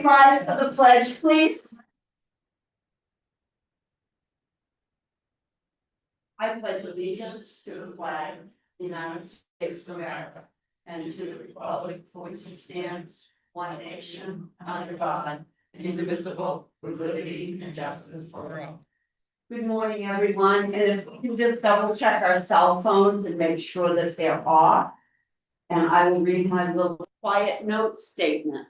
Rise for the pledge, please. I pledge allegiance to the flag of the United States of America and to the republic for which it stands, one nation, under God, indivisible, with liberty and justice for all. Good morning, everyone, and if we can just double check our cell phones and make sure that they're off. And I will read my little quiet note statement.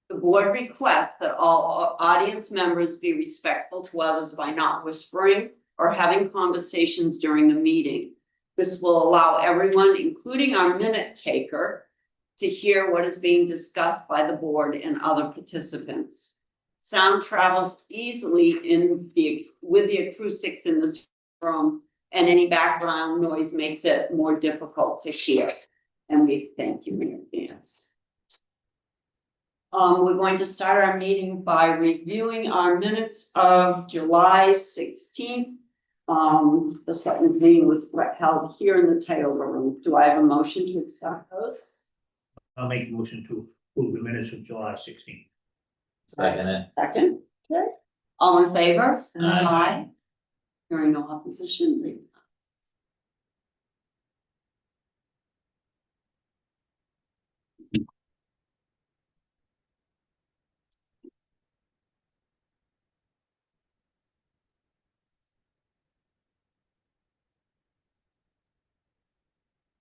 The board requests that all audience members be respectful to others by not whispering or having conversations during the meeting. This will allow everyone, including our minute taker, to hear what is being discussed by the board and other participants. Sound travels easily with the acoustics in this room, and any background noise makes it more difficult to hear. And we thank you in advance. We're going to start our meeting by reviewing our minutes of July 16th. The second meeting was held here in the Taylor room. Do I have a motion to accept those? I'll make a motion to approve the minutes of July 16th. Second it. Second, okay. All in favor? Aye. Hearing no opposition.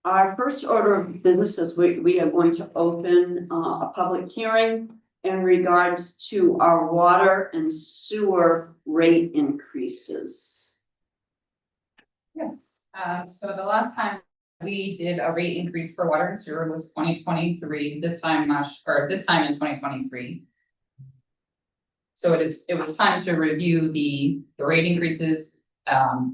Our first order of business is we are going to open a public hearing in regards to our water and sewer rate increases. Yes, so the last time we did a rate increase for water and sewer was 2023, this time in 2023. So it was time to review the rate increases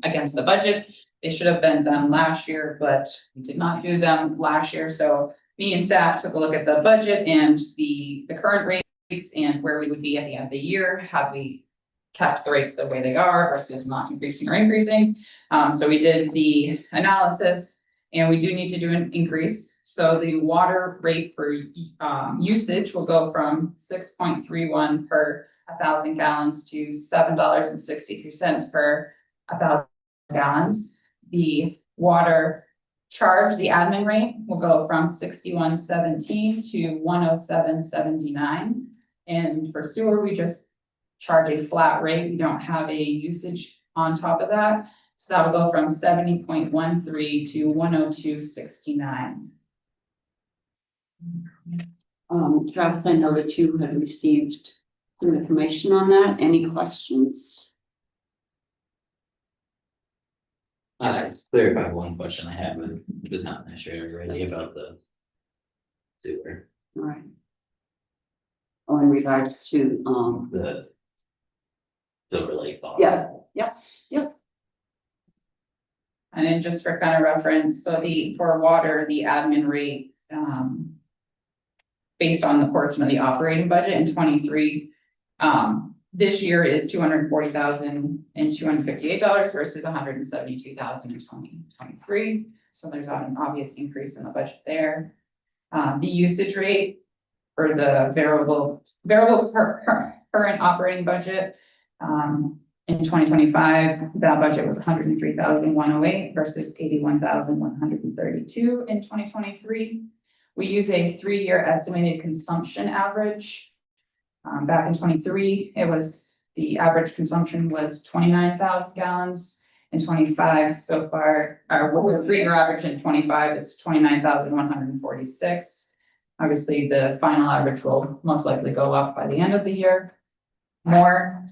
against the budget. They should have been done last year, but we did not do them last year. So me and staff took a look at the budget and the current rates and where we would be at the end of the year, had we kept the rates the way they are versus not increasing or increasing. So we did the analysis and we do need to do an increase. So the water rate for usage will go from 6.31 per 1,000 gallons to $7.63 per 1,000 gallons. The water charge, the admin rate, will go from $61.17 to $107.79. And for sewer, we just charge a flat rate. We don't have a usage on top of that. So that will go from 70.13 to 102.69. Travis, I know that you had received some information on that. Any questions? Clarify one question I had with the town administrator already about the sewer. All right. Oh, in regards to, The Silver Lake Ball. yeah. And then just for kind of reference, so for water, the admin rate, based on the portion of the operating budget in 23, this year is $240,258 versus $172,000 in 2023. So there's an obvious increase in the budget there. The usage rate for the variable current operating budget, in 2025, that budget was $103,108 versus $81,132 in 2023. We use a 3-year estimated consumption average. Back in 23, the average consumption was 29,000 gallons. In 25, so far, our 3-year average in 25, it's 29,146. Obviously, the final average will most likely go up by the end of the year. More.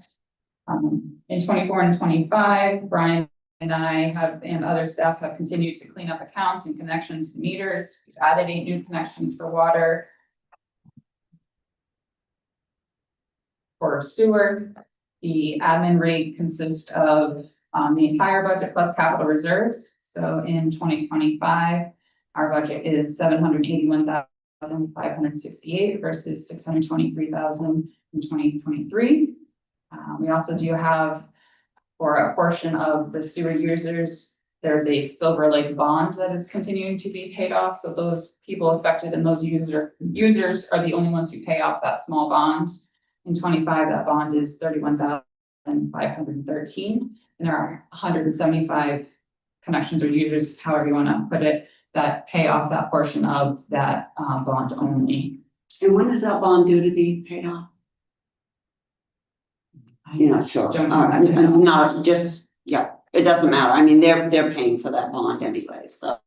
In 24 and 25, Brian and I and other staff have continued to clean up accounts and connections to meters. We've added 8 new connections for water. For sewer, the admin rate consists of the entire budget plus capital reserves. So in 2025, our budget is $781,568 versus $623,000 in 2023. We also do have, for a portion of the sewer users, There's a Silver Lake bond that is continuing to be paid off, so those people affected and those users are the only ones who pay off that small bond. In 25, that bond is 31,513, and there are 175 connections or users, however you wanna put it, that pay off that portion of that bond only. And when is that bond due to be paid off? You're not sure. Don't All right, know. no, just, yeah, it doesn't matter. I mean, they're paying for that bond anyway, so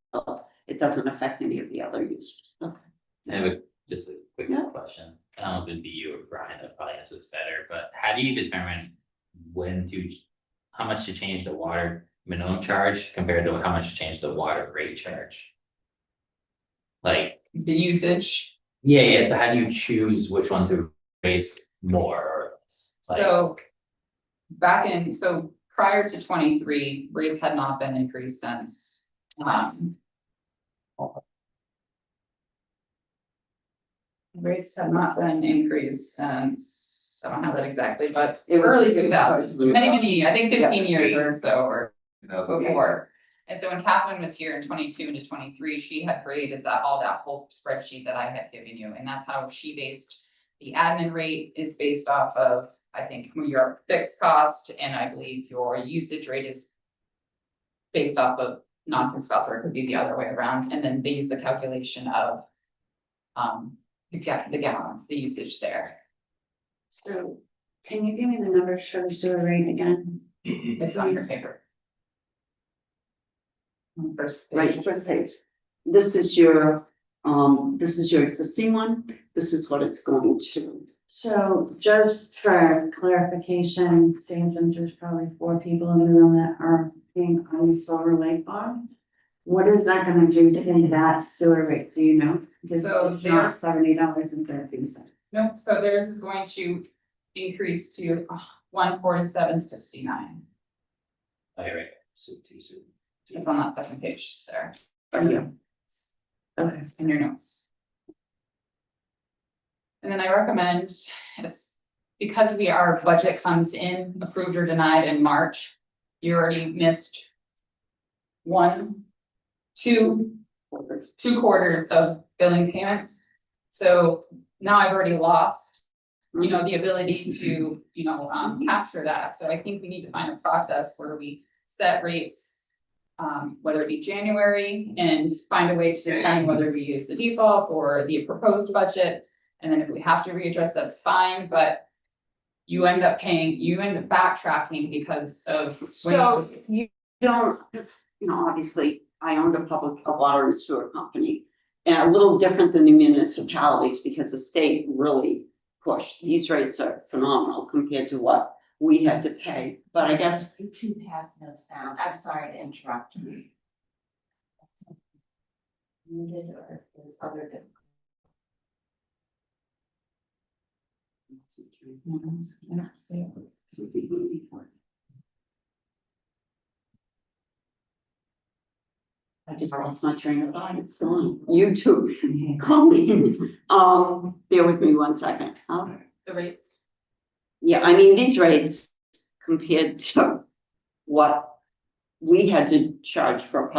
it doesn't affect any of the other users. Okay. I have just a quick Yeah. question. I don't know if it'd be you or Brian that probably answers better, but how do you determine how much to change the water minimum charge compared to how much to change the water rate charge? Like, The usage. yeah, so how do you choose which one to raise more or less? Like, So prior to 23, rates had not been increased since. Rates have not been increased since, I don't have that exactly, but It was- early 2000s, many, I think Yeah. 15 years or so, or before. And so when Catherine was here in 22 into 23, she had created all that whole spreadsheet that I had given you, and that's how she based. The admin rate is based off of, I think, your fixed cost, and I believe your usage rate is based off of non-fixed cost, or it could be the other way around, and then they use the calculation of the gallons, the usage there. So can you give me the numbers for the sewer rate again? It's on your paper. On the first Right, page. first page. This is your existing one. This is what it's going to. So just for clarification, since there's probably 4 people in the room that are paying on the Silver Lake bond. What is that gonna do to that sewer rate, do you know? Because So it's not $70.30. Nope, so theirs is going to increase to 147.69. okay, right, so two. It's on that second page there Yeah. Okay. in your notes. And then I recommend, it's because our budget comes in approved or denied in March, you already missed two quarters of billing payments. So now I've already lost, the ability to, capture that. So I think we need to find a process where we set rates, whether it be January, and find a way to determine whether we use the default or the proposed budget. And then if we have to readjust, that's fine, but you end up backtracking because of. So you don't, it's, obviously, I owned a water and sewer company. And a little different than the municipalities because the state really pushed. These rates are phenomenal compared to what we had to pay. But I guess YouTube has no sound. I'm sorry to interrupt you. Muted or is other difficult. I just lost my train of thought. It's gone. YouTube, call me. Bear with me 1 second. The rates. Yeah, I mean, these rates compared to what we had to charge for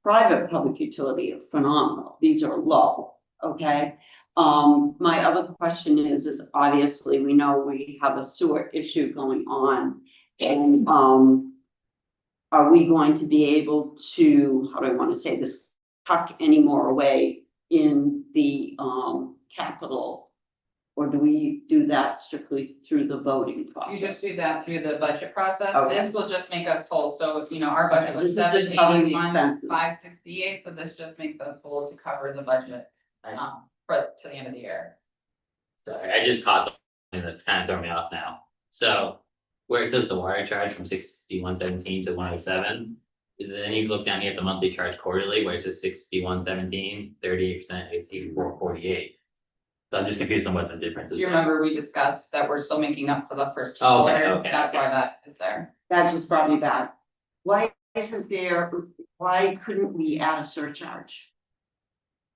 private public utility are phenomenal. These are low, okay? My other question is obviously we know we have a sewer issue going on. And, are we going to be able to, how do I want to say this, tuck any more away in the, capital? Or do we do that strictly through the voting You process? just do that through the budget process. Okay. This will just make us whole. So, our budget This was is just covering the 781, expenses. 568, so this just makes us whole to cover the budget, to the end of the year. Sorry, I just caught something that's kind of throwing me off now. So where it says the water charge from 61.17 to 107, then you look down here at the monthly charge quarterly where it says 61.17, 38%, it's 84.48. So I'm just confused on what the difference Do is. you remember we discussed that we're still making up for the first 2 Oh, okay, quarters? okay, That's okay. why that is there. That just brought me back. Why why couldn't we add a surcharge?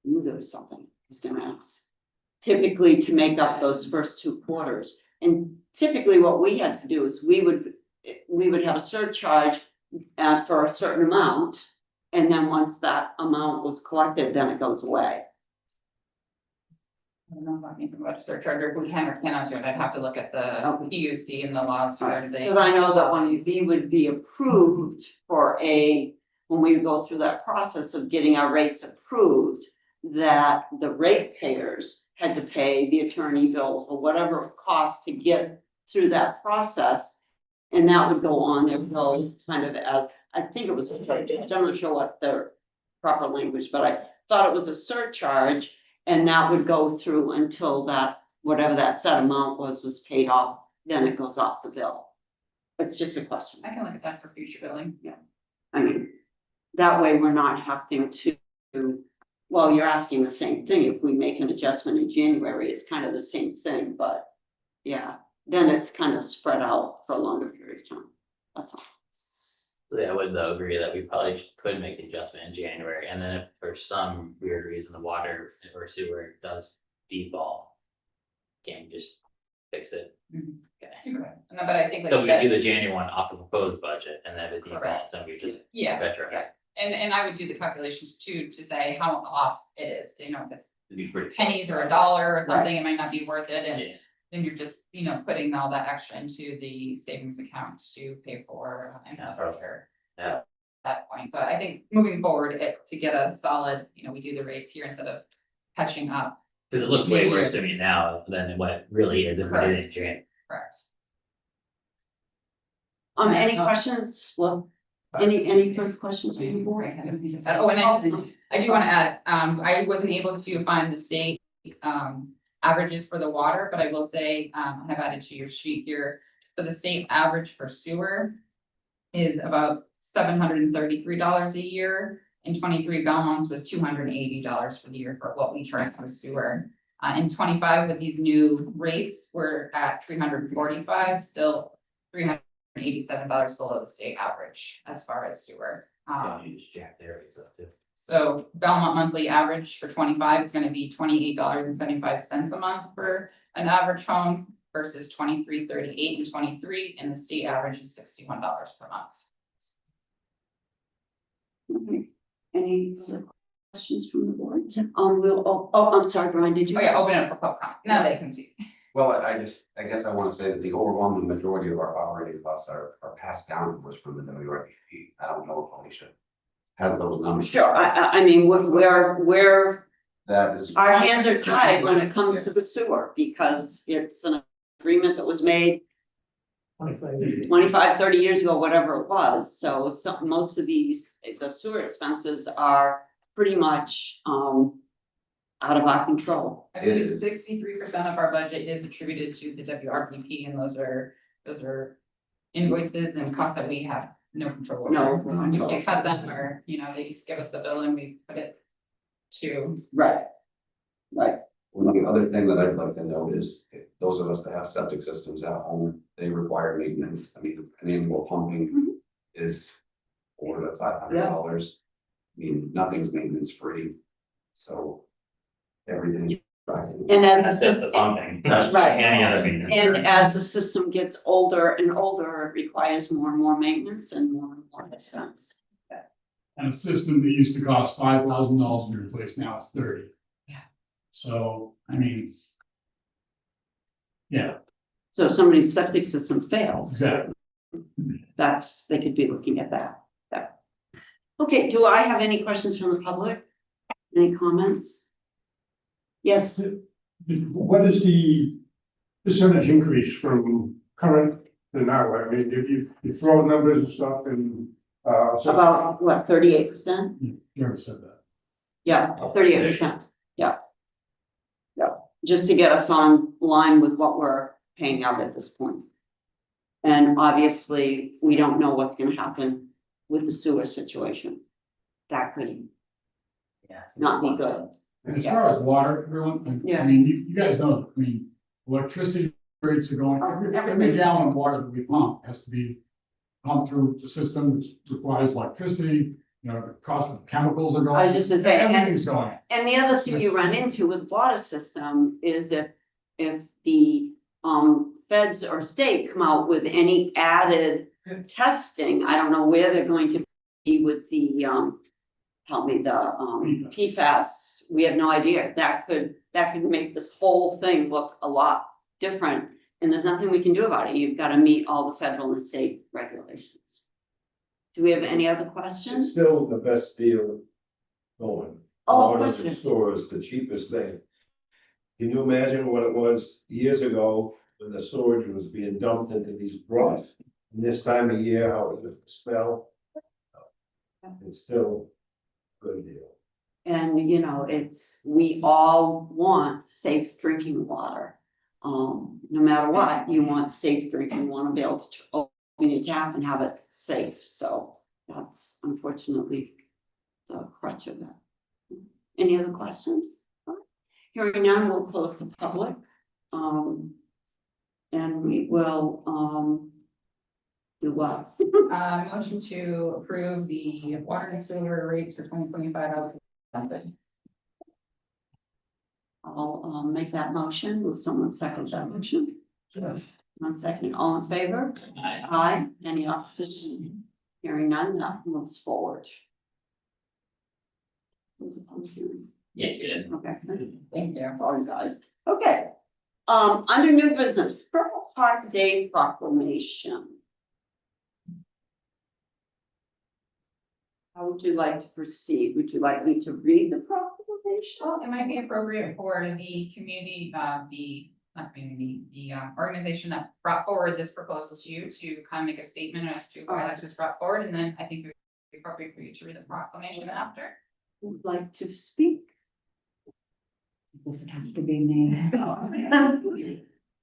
I knew there was something I was gonna ask. Typically to make up those first 2 quarters. And typically what we had to do is we would have a surcharge for a certain amount. And then once that amount was collected, then it goes away. I don't know if I can about a surcharge or if we can or cannot do it. I'd have to look at the Okay. PUC and the laws where they. Because I know that when we would be approved for when we go through that process of getting our rates approved, that the ratepayers had to pay the attorney bills or whatever it cost to get through that process. And that would go on their bill kind of as, I think it was, I'm not sure what the proper language, but I thought it was a surcharge. And that would go through until that, whatever that set amount was paid off, then it goes off the bill. It's just a question. I can look at that for future billing. I mean, that way we're not having to, well, you're asking the same thing. If we make an adjustment in January, it's kind of the same thing, but yeah, then it's kind of spread out for a longer period of time. That's all. Yeah, I would though agree that we probably could make the adjustment in January, and then if for some weird reason the water or sewer does default. Can we just fix it? Mhm. Okay. No, but I think. So like we that- do the January one off the proposed budget, and then if it defaults, Correct. then we just Yeah, retro. and I would do the calculations too, to say how off it is, you know, if it's It'd be pretty. pennies or $1 or something, it might not be worth it, and Yeah. then you're just, you know, putting all that extra into the savings account to pay for infrastructure. Yeah. That point, but I think moving forward, to get a solid, you know, we do the rates here instead of catching up. Cause it looks way Maybe worse it- to me now than what it really is if we did it in Correct. January. Correct. Any questions? Well, any further questions? from the board? Oh, and I do want to add, I wasn't able to find the state, averages for the water, but I will say, I have added to your sheet here. So the state average for sewer is about $733 a year. In 23, Belmont's was $280 for the year for what we charge for sewer. In 25, with these new rates, we're at $345, still $387 below the state average as far as sewer. Yeah, you just jack their rates up too. So Belmont monthly average for 25 is gonna be $28.75 a month for an average home versus $23.38 in 23, and the state average is $61 per month. Okay. Any other questions from the board? I'm sorry, Brian, did you? Oh yeah, open it up for public comment. Now they can see. Well, I guess I want to say that the overwhelming majority of our operating costs are passed down to us from the WRPP. I don't know if Alicia has those numbers. Sure, I mean, we're That is. our hands are tied when it comes to the sewer, because it's an agreement that was made 25 years. 25, 30 years ago, whatever it was. So most of these, the sewer expenses are pretty much, out of our control. I believe It is. 63% of our budget is attributed to the WRPP, and those are invoices and costs that we have no control over. No We control. can cut them, or, you know, they just give us the bill and we put it to. Right. Right. Well, the other thing that I'd like to note is if those of us that have septic systems at home, they require maintenance. I mean, an annual pumping is $400 to $500. I mean, nothing's maintenance free. So everything's right. And That's just the pumping. That's Right. any other maintenance. And as the system gets older and older, it requires more and more maintenance and more expense. And a system that used to cost $5,000 to replace, now it's 30. Yeah. So, I mean. Yeah, So if somebody's septic system fails, exactly. they could be looking at that. Yeah. Okay, do I have any questions from the public? Any comments? Yes, What is the percentage increase from current to now? I mean, you throw numbers and stuff and, so. about what, 38%? You already said that. Yeah, 38%. Yeah. Yeah, just to get us on line with what we're paying out at this point. And obviously, we don't know what's gonna happen with the sewer situation. That could Yeah, it's not be good. And as far as water, everyone, Yeah. I mean, you guys know, I mean, electricity rates are going, every gallon of water that we pump has to be pumped through the system, which requires electricity, you know, the cost of chemicals are going. I was just gonna say, and- Everything's going. And the other thing you run into with water system is if the feds or state come out with any added testing, I don't know where they're going to be with the, help me, the, PFAS. We have no idea. That could make this whole thing look a lot different. And there's nothing we can do about it. You've got to meet all the federal and state regulations. Do we have any other It's questions? still the best deal going. Oh, of One course of it the is. stores, the cheapest thing. Can you imagine what it was years ago when the sewage was being dumped into these broths? And this time of year, how it would smell? It's still a good deal. And, you know, we all want safe drinking water. No matter what, you want safe drinking, you want to be able to open your tap and have it safe. So that's unfortunately the crutch of that. Any other questions? Hearing none, we'll close the public. And we will, do what? Motion to approve the water and sewer rates for 2025 as presented. I'll make that motion. Will someone second that motion? One second. All in favor? Aye. Aye. Any opposition? Hearing none, that moves forward. Was it public hearing? Yes, you did. Okay. Thank you. Sorry, guys. Okay. Under new business, Purple Heart Day proclamation. How would you like to proceed? Would you like me to read the proclamation? Well, it might be appropriate for the community, not community, the organization that brought forward this proposal to you to kind of make a statement as to why this was brought forward, and then I think it would be appropriate for you to read the proclamation after. Would like to speak? This has to be me.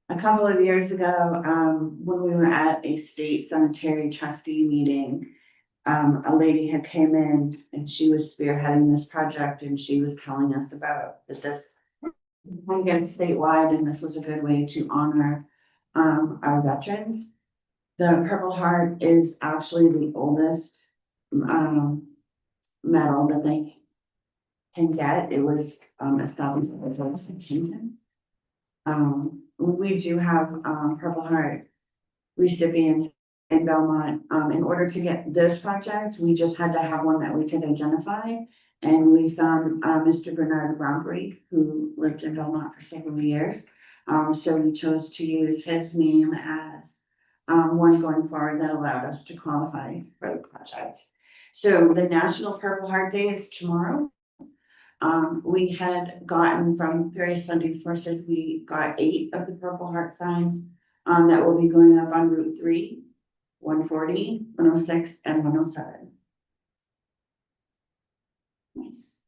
A couple of years ago, when we were at a state cemetery trustee meeting, a lady had came in and she was spearheading this project and she was telling us about that this might get statewide and this was a good way to honor our veterans. The Purple Heart is actually the oldest medal that they can get. It was established by George Washington. We do have Purple Heart recipients in Belmont. In order to get this project, we just had to have one that we could identify. And we found Mr. Bernard Bromberry, who lived in Belmont for several years. So we chose to use his name as one going forward that allowed us to qualify for the project. So the National Purple Heart Day is tomorrow. We had gotten from various funding sources, we got 8 of the Purple Heart signs that will be going up on Route 3, 140, 106, and 107. Nice.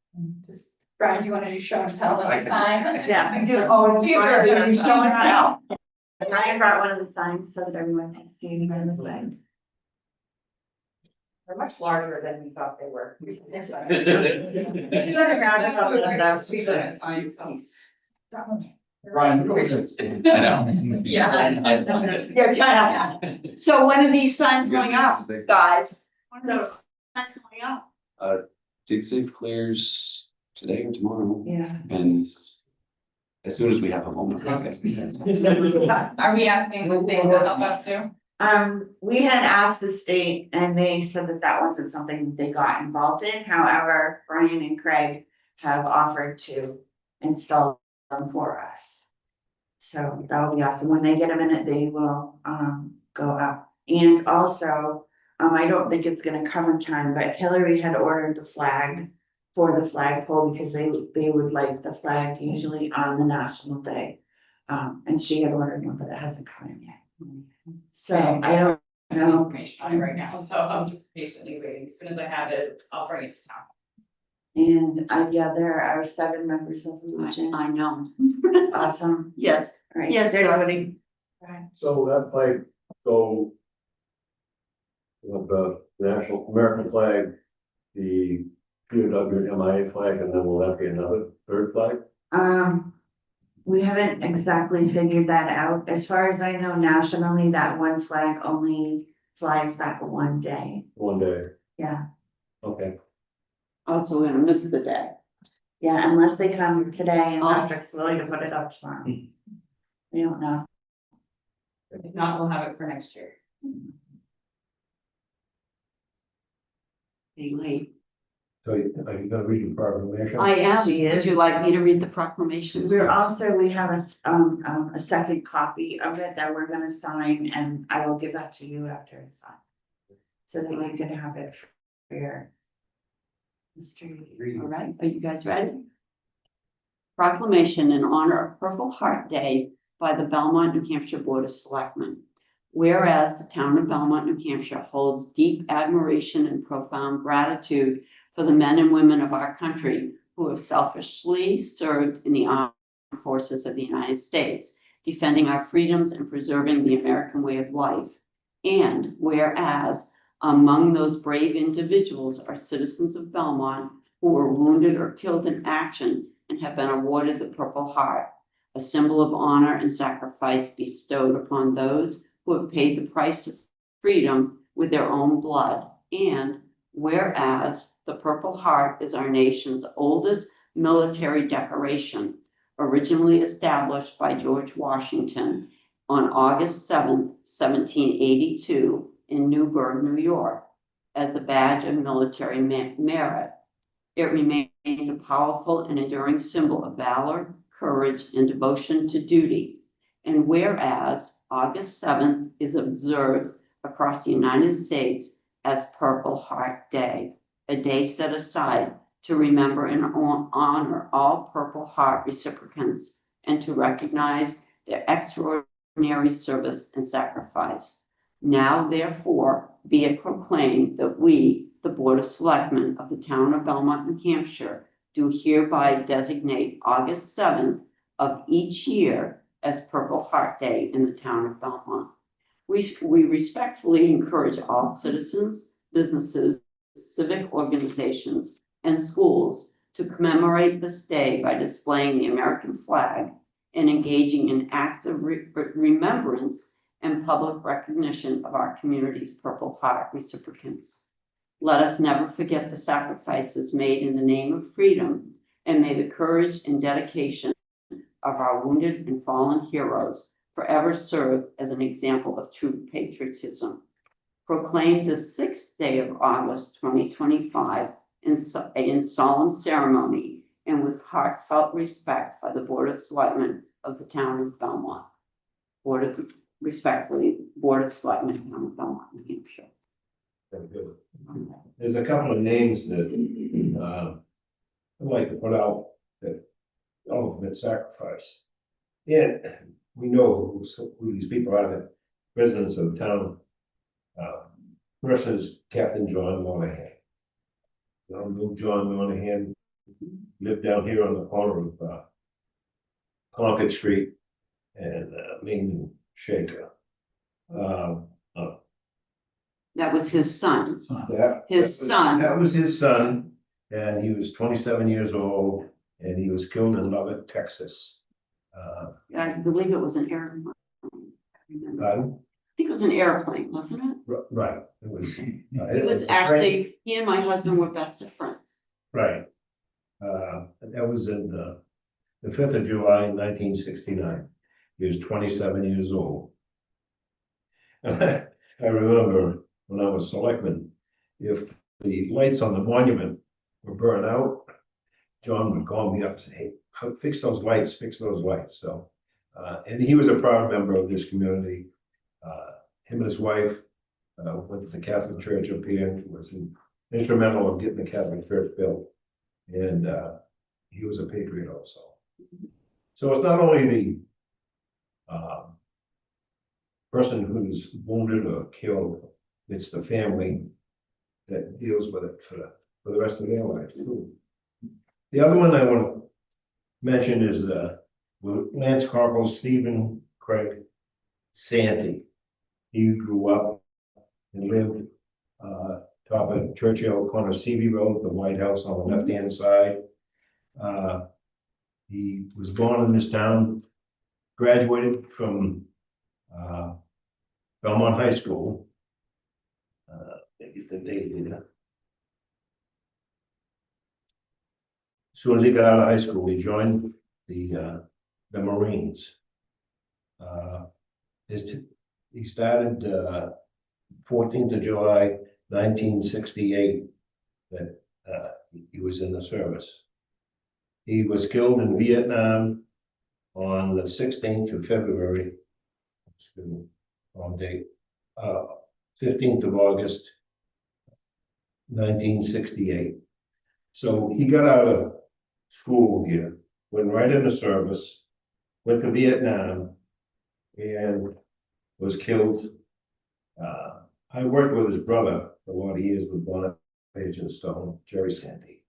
Just, Brian, do you want to do show and tell them the sign? Yeah, I do. Oh, you Brian, you show and tell. I brought one of the signs so that everyone can see it in this way. They're much larger than we thought they were. Brian, you always have to- I know. Yeah. Yeah, yeah. So when are these signs going up, guys? When are those signs going up? Dig Safe clears today or tomorrow, Yeah. and as soon as we have a moment. Are we asking the state to help out too? We had asked the state and they said that that wasn't something they got involved in. However, Brian and Craig have offered to install them for us. So that will be awesome. When they get a minute, they will, go up. And also, I don't think it's gonna come in time, but Hillary had ordered the flag for the flagpole because they would like the flag usually on the National Day. And she had ordered one, but it hasn't come in yet. So I don't know. Information on it right now, so I'm just patiently waiting. As soon as I have it, I'll bring it to town. And yeah, there are 7 members of the Legion. I know. That's awesome. Yes, All right. Yes, Is there anybody? So that flag, so with the national American flag, the POW MIA flag, and then will that be another third flag? We haven't exactly figured that out. As far as I know, nationally, that one flag only flies back one day. One day, Yeah, okay. also we're gonna miss the day. yeah, unless they come today and Oh. Patrick's willing to put it up tomorrow. We don't know. If not, we'll have it for next year. Being late. So are you gonna read the proclamation? I am. Would you like me to read the proclamation? We have a second copy of it that we're gonna sign, and I will give that to you after it's signed. So that you can have it for your history. All right, are you guys ready? Proclamation in honor of Purple Heart Day by the Belmont, New Hampshire Board of Selectmen. Whereas the town of Belmont, New Hampshire holds deep admiration and profound gratitude for the men and women of our country who have selflessly served in the armed forces of the United States, defending our freedoms and preserving the American way of life. And whereas among those brave individuals are citizens of Belmont who were wounded or killed in action and have been awarded the Purple Heart, a symbol of honor and sacrifice bestowed upon those who have paid the price of freedom with their own blood. And whereas the Purple Heart is our nation's oldest military decoration, originally established by George Washington on August 7th, 1782 in Newburgh, New York, as a badge of military merit. It remains a powerful and enduring symbol of valor, courage, and devotion to duty. And whereas August 7th is observed across the United States as Purple Heart Day, a day set aside to remember and honor all Purple Heart recipients and to recognize their extraordinary service and sacrifice. Now, therefore, be it proclaimed that we, the Board of Selectmen of the town of Belmont, New Hampshire, do hereby designate August 7th of each year as Purple Heart Day in the town of Belmont. We respectfully encourage all citizens, businesses, civic organizations, and schools to commemorate this day by displaying the American flag and engaging in acts of remembrance and public recognition of our community's Purple Heart recipients. Let us never forget the sacrifices made in the name of freedom, and may the courage and dedication of our wounded and fallen heroes forever serve as an example of true patriotism. Proclaimed the 6th day of August 2025 in solemn ceremony and with heartfelt respect by the Board of Selectmen of the town of Belmont. Respectfully, Board of Selectmen, town of Belmont, New Hampshire. Very good. There's a couple of names that, I'd like to put out that all have been sacrificed. And we know who these people are, the residents of the town. First is Captain John Monahan. John Monahan lived down here on the corner of Concord Street and Main and Shaker. That was his son. His son. That was his son, and he was 27 years old, and he was killed in Lubbock, Texas. I believe it was an airplane. Pardon? I think it was an airplane, wasn't it? Right, it was. He was actually, he and my husband were best of friends. Right. That was in the 5th of July, 1969. He was 27 years old. And I remember when I was selectman, if the lights on the monument were burned out, John would call me up and say, hey, fix those lights. So, and he was a proud member of this community. Him and his wife went to the Catholic Church up here, was instrumental in getting the Catholic Church built. And he was a patriot also. So it's not only the person who's wounded or killed, it's the family that deals with it for the rest of their life too. The other one I want to mention is Lance Corporal Stephen Craig Santee. He grew up and lived top of Churchill corner CV Road, the White House on the left-hand side. He was born in this town, graduated from Belmont High School. Get the date here. As soon as he got out of high school, he joined the Marines. he started, 14th of July, 1968, that, he was in the service. He was killed in Vietnam on the 16th of February. Excuse me, wrong date. 15th of August, 1968. So he got out of school here, went right into service, went to Vietnam, and was killed. I worked with his brother for a lot of years with Bonnet Page and Stone, Jerry Sandy.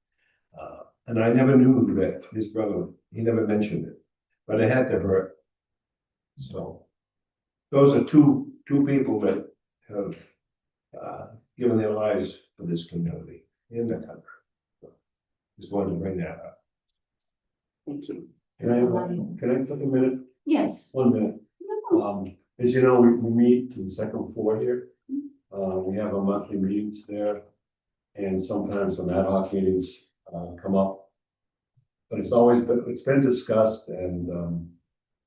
And I never knew that his brother, he never mentioned it, but it had to hurt. So those are two people that have given their lives for this community in the country. So, just wanted to bring that up. Thank you. Can I take a minute? Yes. 1 minute. As you know, we meet in the second floor here. We have our monthly meetings there. And sometimes some ad hoc meetings come up. But it's been discussed and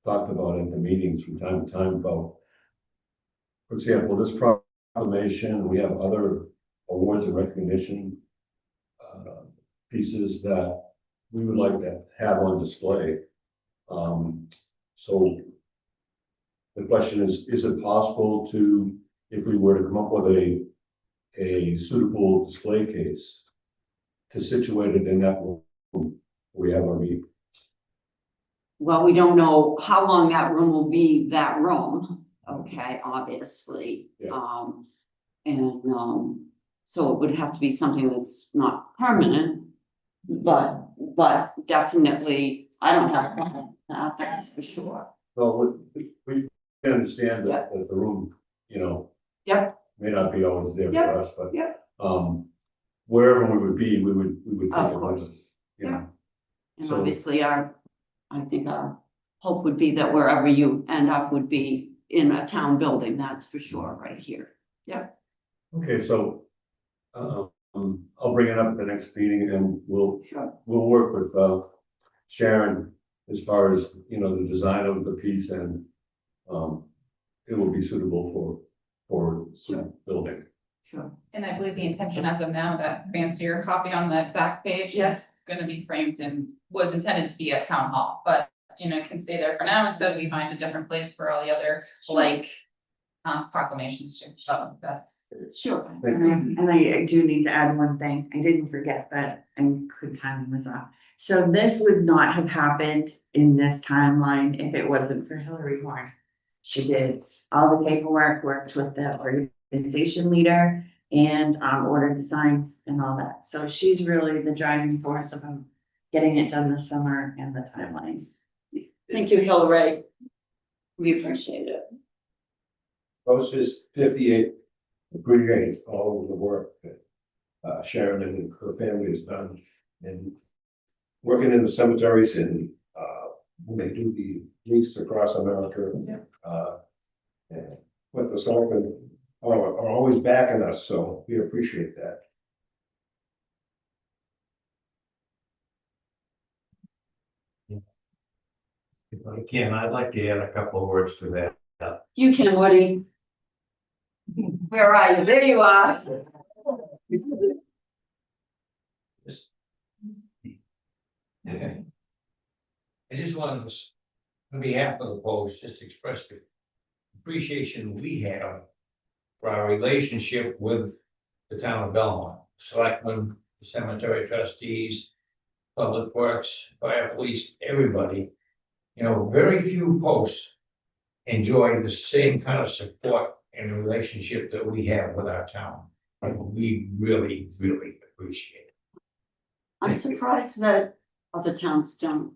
talked about at the meetings from time to time about, for example, this proclamation, we have other awards and recognition pieces that we would like to have on display. So the question is it possible to, if we were to come up with a suitable display case, to situate it in that room we have our meeting? Well, we don't know how long that room will be, that room, okay, obviously. Yeah. So it would have to be something that's not permanent, but definitely, I don't have a problem with that, that's for sure. Well, we understand that the room, Yep. may not be always there Yep. for us, but Yep. wherever we would be, we would take Of it with course. us, you know. And So- obviously I think our hope would be that wherever you end up would be in a town building, that's for sure, right here. Okay, so I'll bring it up at the next meeting and we'll Sure. work with Sharon as far as, the design of the piece and it will be suitable for some building. Sure. And I believe the intention as of now, that fancier copy on the back page is gonna be framed and was intended to be at town hall, but it can stay there for now until we find a different place for all the other proclamations too. So that's. Sure. And I do need to add one thing. I didn't forget that and timing was off. So this would not have happened in this timeline if it wasn't for Hillary Horn. She did all the paperwork, worked with the organization leader and ordered the signs and all that. So she's really the driving force of getting it done this summer and the timelines. Thank you, Hillary. We appreciate it. Post is 58, appreciate all of the work that Sharon and her family has done and working in the cemeteries and when they do the wreaths across America. And what the Selectmen are always backing us, so we appreciate that. If I can, I'd like to add a couple of words to that. You can, Woody. Where are you? There you are. Okay. I just wanted to, on behalf of the Post, just express the appreciation we have for our relationship with the town of Belmont, selectmen, cemetery trustees, public works, fire, police, everybody. Very few posts enjoy the same kind of support and relationship that we have with our town. We really, really appreciate it. I'm surprised that other towns don't.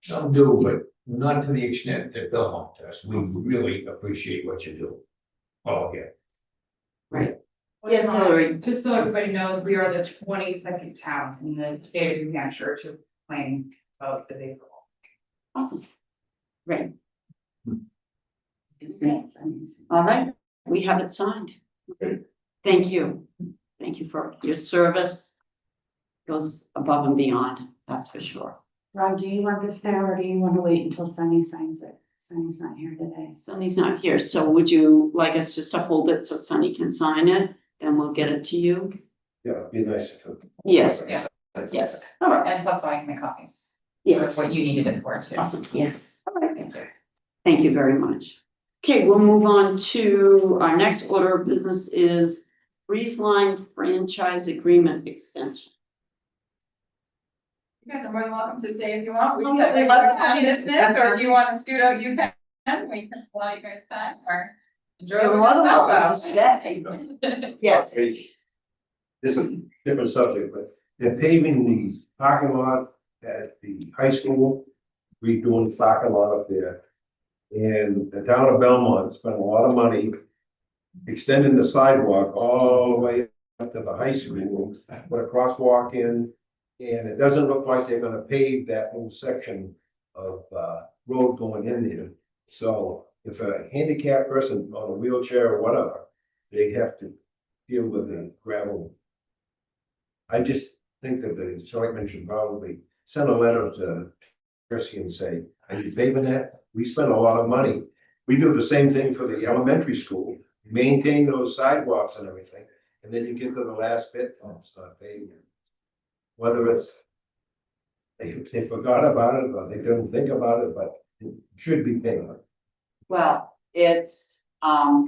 Some do, but not to the extent that Belmont does. We really appreciate what you do. All of you. Right. Yes, Hillary. Just so everybody knows, we are the 22nd town in the state of New Hampshire to claim of the big. Awesome. Great. All right, we have it signed. Thank you. Thank you for your service. Goes above and beyond, that's for sure. Rob, do you want this now or do you want to wait until Sunny signs it? Sunny's not here today. Sunny's not here, so would you like us just to hold it so Sunny can sign it, and we'll get it to you? Yeah, it'd be nice if. Yes, Yeah. yes, all right, And plus I can make copies. yes, What you needed it for too. awesome, yes, all right. Thank you. Thank you very much. Okay, we'll move on to our next order of business is Breeze Line franchise agreement extension. You guys are more than welcome to stay if you want. We Oh, can yeah, we love love it. have or if you want to scoot out, you can. We can allow you guys time or enjoy. You're more than welcome to stay. Yes, This is a different subject, but they're paving the parking lot at the high school, redoing the parking lot up there. And the town of Belmont spent a lot of money extending the sidewalk all the way up to the high school, put a crosswalk in. And it doesn't look like they're gonna pave that whole section of, road going in there. So if a handicapped person on a wheelchair or whatever, they have to deal with the gravel. I just think that the selectmen should probably send a letter to Chrissy and say, are you paving that? We spend a lot of money. We do the same thing for the elementary school, maintain those sidewalks and everything. And then you get to the last bit, and it's not paved. Whether it's, they forgot about it, or they didn't think about it, but it should be paved. well, it's, I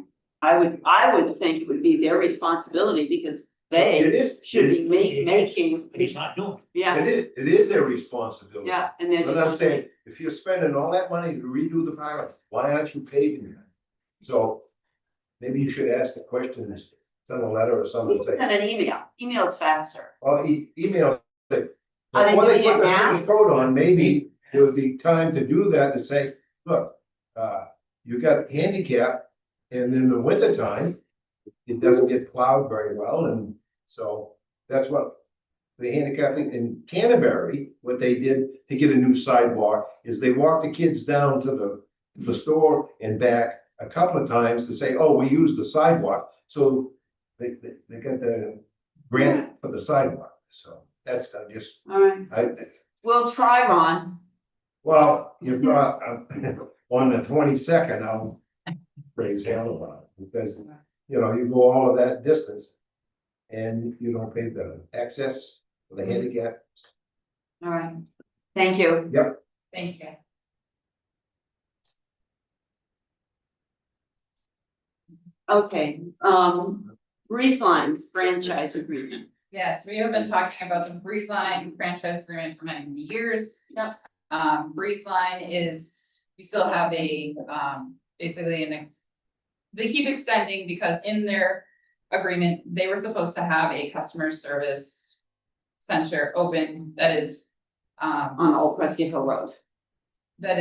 would think it would be their responsibility because It they is, should be It is, making, But he's not doing it. yeah, it is their responsibility. yeah, and they're But just. I'm saying, if you're spending all that money to redo the pilot, why aren't you paving it? So maybe you should ask the question, send a letter or something, say, Send an email, email's faster. or email. Say, Are they before they doing put it the now? finished coat on, maybe there would be time to do that, to say, look, you got handicap, and in the wintertime, it doesn't get plowed very well, and so that's what the handicap thing in Canterbury, what they did to get a new sidewalk is they walked the kids down to the store and back a couple of times to say, oh, we used the sidewalk. So they got the grant for the sidewalk. So that's just, All right, we'll try, Ron. well, you've got, on the 22nd, I'll raise hell about it because, you know, you go all of that distance and you don't pay the access for the handicap. All right, thank you. Yep. Thank you. Okay, Breeze Line franchise agreement. Yes, we have been talking about the Breeze Line franchise agreement for many years. Yep. Breeze Line is, we still have a, basically they keep extending because in their agreement, they were supposed to have a customer service center open that is, On Old Prescott Hill Road. let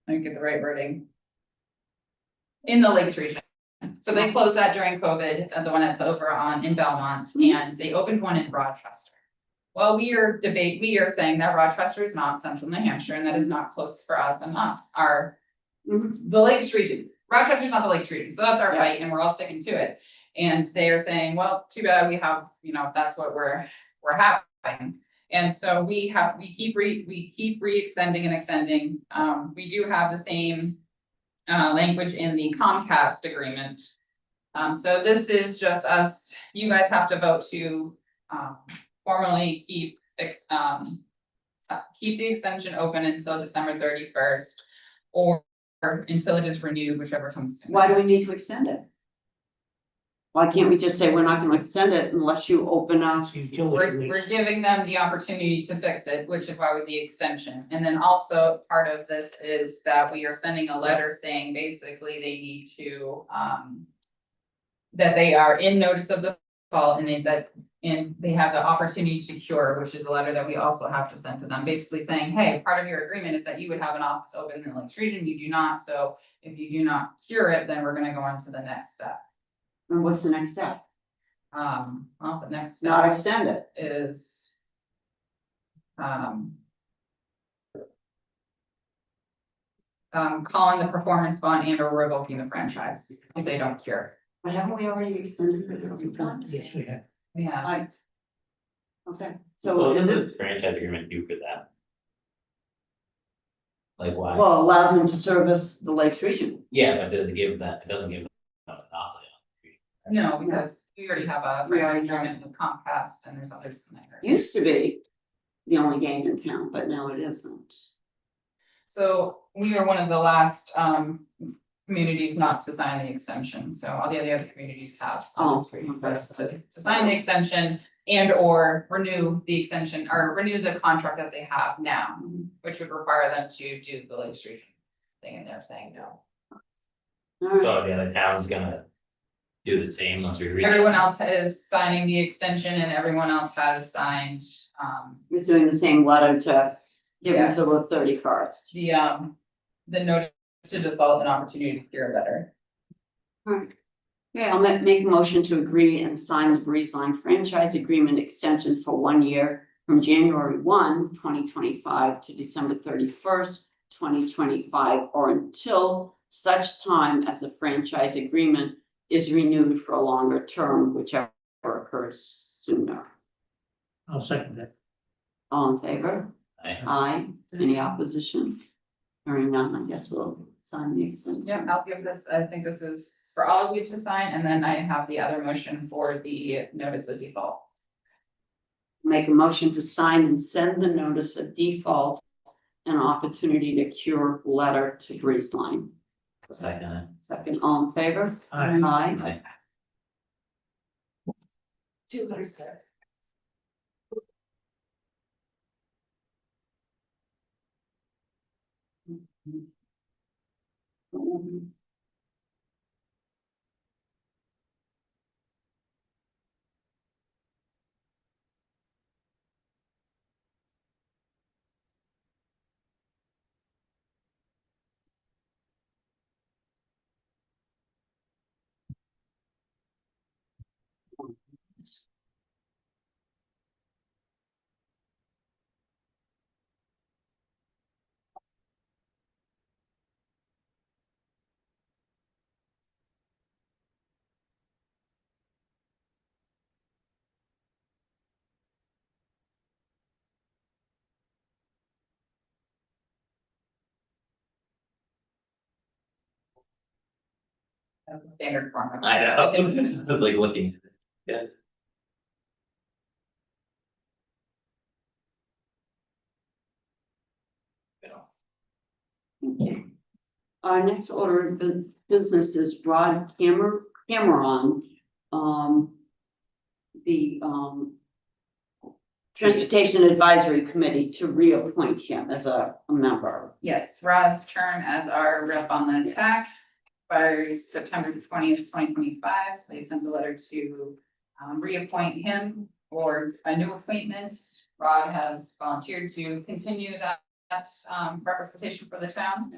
me get the right wording. In the Lakes region. So they closed that during COVID, the one that's over in Belmont, and they opened one in Rochester. Well, we are saying that Rochester is not central New Hampshire and that is not close for us and not the Lakes region. Rochester's not the Lakes region, so that's our Yeah. fight and we're all sticking to it. And they are saying, well, too bad we have, that's what we're having. And so we keep re-extending and extending. We do have the same language in the Comcast agreement. So this is just us, you guys have to vote to formally keep the extension open until December 31st or until it is renewed, whichever comes sooner. Why do we need to extend it? Why can't we just say we're not gonna extend it unless you open up? We're giving them the opportunity to fix it, which is why with the extension. And then also part of this is that we are sending a letter saying basically they need to, that they are in notice of the fault and they have the opportunity to cure, which is a letter that we also have to send to them, basically saying, hey, part of your agreement is that you would have an office open in the Lakes region, you do not. So if you do not cure it, then we're gonna go on to the next step. And what's the next step? Well, the next Not step extend it. is calling the performance bond and or revoking the franchise if they don't cure. But haven't we already extended it a few times? Yes, we have. Yeah, Okay, So so what is does it, the franchise agreement do for that? Like why? Well, allows them to service the Lakes region. Yeah, but does it give that, it doesn't give them a monopoly on No, because we already have a We already franchise agreement with Comcast and there's others in there. Used to be the only game in town, but now it isn't. So we are one of the last communities not to sign the extension, so all the other communities have. So I'm just waiting for us to sign the extension and or renew the extension or renew the contract that they have now, which would require them to do the Lake Street thing, and they're saying no. All it. right. So the other town's gonna do the same once we read. Everyone else is signing the extension and everyone else has signed He's doing the same letter to give Yeah. until the 31st. the notice to default an opportunity to cure better. Yeah, I'll make a motion to agree and sign the Breeze Line franchise agreement extension for 1 year from January 1, 2025 to December 31st, 2025, or until such time as the franchise agreement is renewed for a longer term, whichever occurs sooner. I'll second that. All in favor? Aye. Aye. Any opposition? Hearing none, I guess we'll sign the extension. Yeah, I'll give this, I think this is for all of you to sign, and then I have the other motion for the notice of default. Make a motion to sign and send the notice of default and opportunity to cure letter to Breeze Line. Second. Second, all in favor? Aye. Aye. Two letters there. Standard form. I know, I was like looking. Yeah. Okay. Our next order of business is Rod Cameron. The Transportation Advisory Committee to reappoint him as a member. Yes, Rod's term as our rep on the TAC expires September 20th, 2025, so they sent a letter to reappoint him or a new appointment. Rod has volunteered to continue that representation for the town.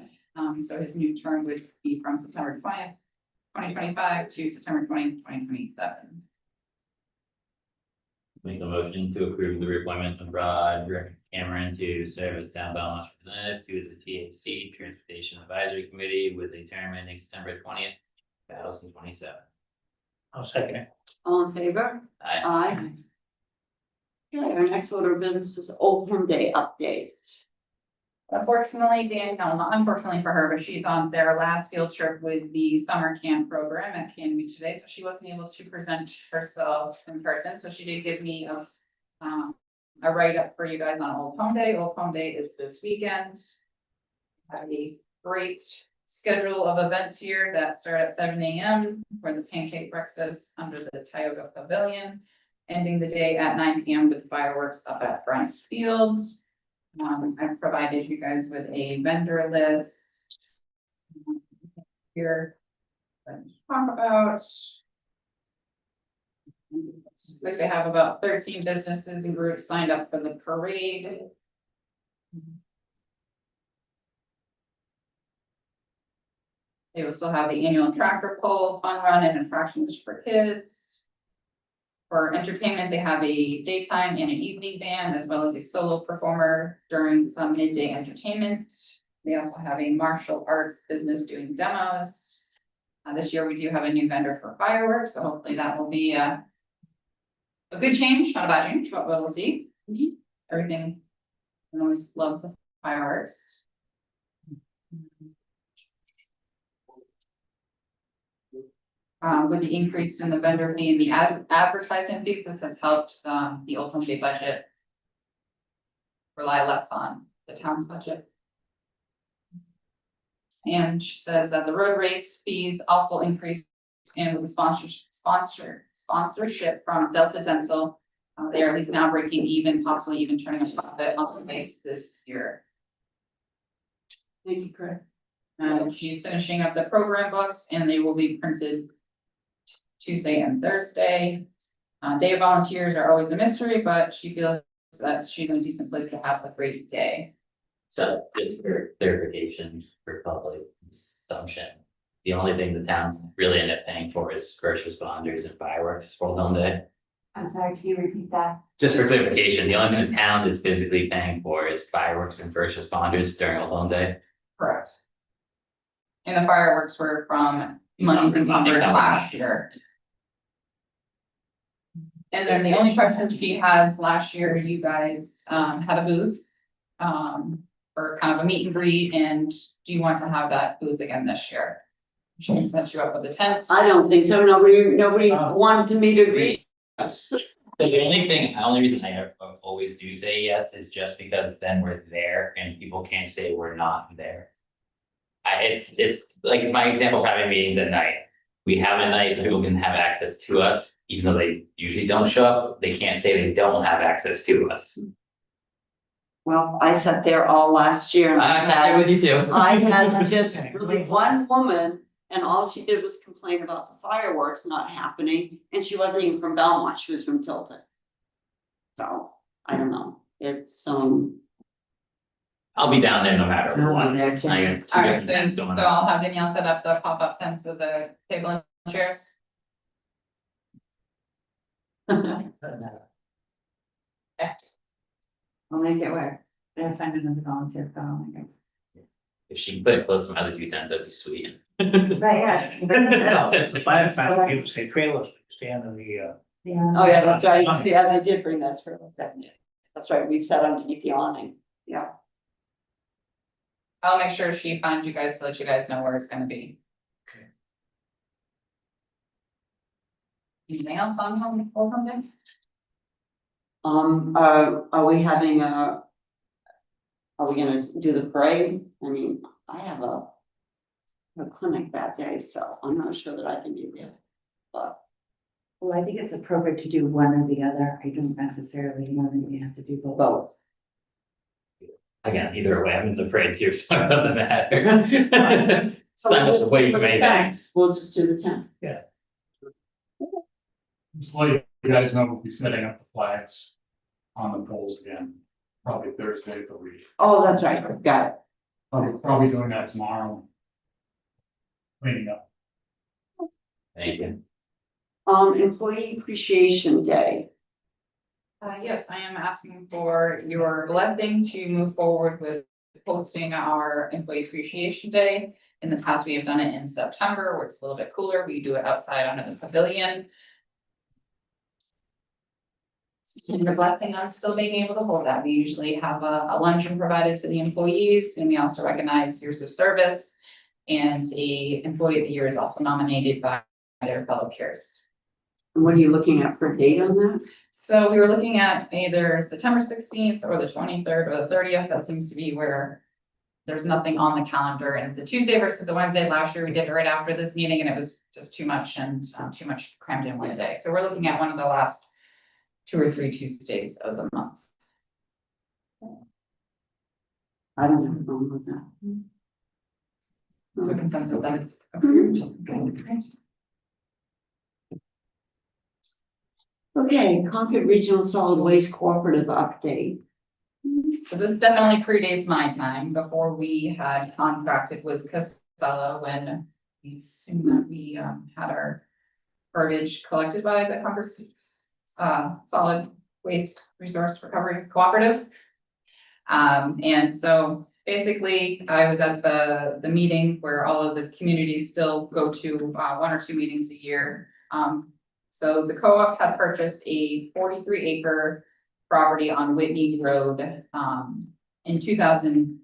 So his new term would be from September 20th, 2025 to September 20th, 2027. Make a motion to approve the reappointment of Rod Cameron to serve as town Belmont representative to the TAC Transportation Advisory Committee with a term ending September 20th, 2027. I'll second it. All in favor? Aye. Aye. Okay, our next order of business is Old Home Day update. Unfortunately, no, not unfortunately for her, but she's on their last field trip with the summer camp program at Canby today, so she wasn't able to present herself in person, so she did give me a write-up for you guys on Old Home Day. Old Home Day is this weekend. Have a great schedule of events here that start at 7 a.m. for the pancake breakfast under the Tioga Pavilion, ending the day at 9 p.m. with fireworks up at Bryant Fields. I've provided you guys with a vendor list here. Let's talk about. Looks like they have about 13 businesses and groups signed up for the parade. They will still have the annual tractor pull, fun run, and attractions for kids. For entertainment, they have a daytime and an evening band, as well as a solo performer during some midday entertainment. They also have a martial arts business doing demos. This year, we do have a new vendor for fireworks, so hopefully that will be a good change, not a bad change, but we'll see. Everything, everyone always loves the fireworks. With the increase in the vendor fee and the advertising fees, this has helped, the Oakland Bay budget rely less on the town's budget. And she says that the road race fees also increased, and with the sponsorship from Delta Dental, they are at least now breaking even, possibly even turning a profit on the race this year. Thank you, Craig. And she's finishing up the program books, and they will be printed Tuesday and Thursday. Day of volunteers are always a mystery, but she feels that she's in a decent place to have a great day. So just for clarification for public consumption, the only thing the towns really end up paying for is first responders and fireworks for Old Home Day. I'm sorry, can you repeat that? Just for clarification, the only thing the town is physically paying for is fireworks and first responders during Old Home Day. Correct. And the fireworks were from monies encumbered last year. And then the only question she has, last year, you guys, had a booth, for kind of a meet and greet, and do you want to have that booth again this year? She can set you up with a tent. I don't think so. Nobody wanted to meet or greet us. So the only reason I always do say yes is just because then we're there and people can't say we're not there. It's like my example of having meetings at night. We have a night so people can have access to us, even though they usually don't show up. They can't say they don't have access to us. Well, I sat there all last year and I'm happy with you too. I had just really one woman, and all she did was complain about the fireworks not happening, and she wasn't even from Belmont, she was from Tilton. So, I don't know, it's, I'll be down there no matter You'll be what. there, too. I got two All right, different so things going on. I'll have Danielle set up the pop-up tents with the table and chairs. I'll make it work. Gotta find another volunteer for all my If she can put it close to my other two tents, that'd be sweet. Right, yeah. The fire department gave us a trailer, stand in the, Yeah. Oh, yeah, that's right. Yeah, they did bring that through. That's right. We sat underneath the awning. Yeah. I'll make sure she finds you guys, so that you guys know where it's gonna be. Okay. Anything else on home day? Are we having are we gonna do the parade? I mean, I have a clinic that day, so I'm not sure that I can be there, but. Well, I think it's appropriate to do one or the other. I don't necessarily know that we have to do both. Again, either way, I'm in the parade too, so it doesn't matter. Sign up to wait for many things. We'll just do the 10. Just let you guys know, we'll be setting up the flags on the poles again, probably Thursday of the week. Oh, that's right. Got it. Probably doing that tomorrow. Cleaning up. Thank you. Employee Appreciation Day. Yes, I am asking for your blessing to move forward with hosting our Employee Appreciation Day. In the past, we have done it in September, where it's a little bit cooler. We do it outside under the pavilion. And your blessing on still being able to hold that. We usually have a luncheon provided to the employees, and we also recognize years of service. And a employee of the year is also nominated by their fellow peers. And what are you looking at for date on that? So we were looking at either September 16th or the 23rd or the 30th. That seems to be where there's nothing on the calendar, and it's a Tuesday versus the Wednesday. Last year we did it right after this meeting, and it was just too much and too much crammed in one day. So we're looking at one of the last 2 or 3 Tuesdays of the month. I don't have a problem with that. So a consensus that it's approved. Okay. Okay, Concord Regional Solid Waste Cooperative update. So this definitely predates my time, before we had contracted with Casella, when we assumed that we had our garbage collected by the Concord Solid Waste Resource Recovery Cooperative. And so basically, I was at the meeting where all of the communities still go to 1 or 2 meetings a year. So the co-op had purchased a 43-acre property on Whitney Road in 2002.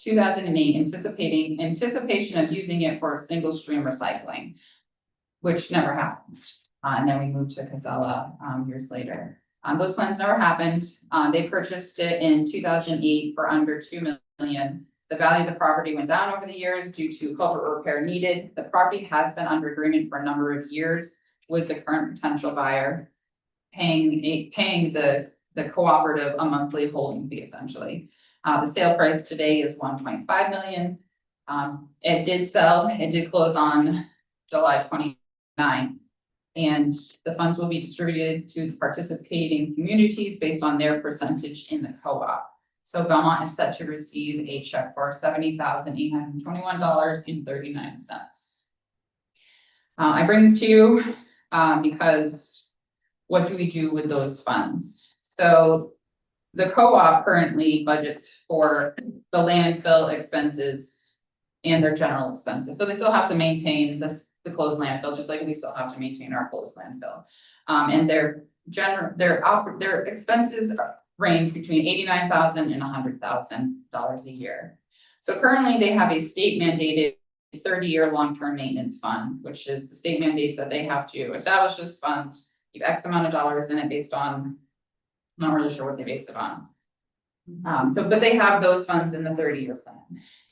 2008, anticipation of using it for single stream recycling, which never happened. And then we moved to Casella, years later. Those plans never happened. They purchased it in 2008 for under 2 million. The value of the property went down over the years due to culvert repair needed. The property has been under agreement for a number of years with the current potential buyer, paying the cooperative a monthly holding fee essentially. The sale price today is 1.5 million. It did sell, it did close on July 29th. And the funds will be distributed to the participating communities based on their percentage in the co-op. So Belmont is set to receive a check for $70,821.39. I bring this to you because what do we do with those funds? So the co-op currently budgets for the landfill expenses and their general expenses. So they still have to maintain the closed landfill, just like we still have to maintain our closed landfill. And their expenses range between $89,000 and $100,000 a year. So currently they have a state mandated 30-year long-term maintenance fund, which is the state mandates that they have to establish this fund, keep X amount of dollars in it based on, I'm not really sure what they base it on. But they have those funds in the 30-year plan.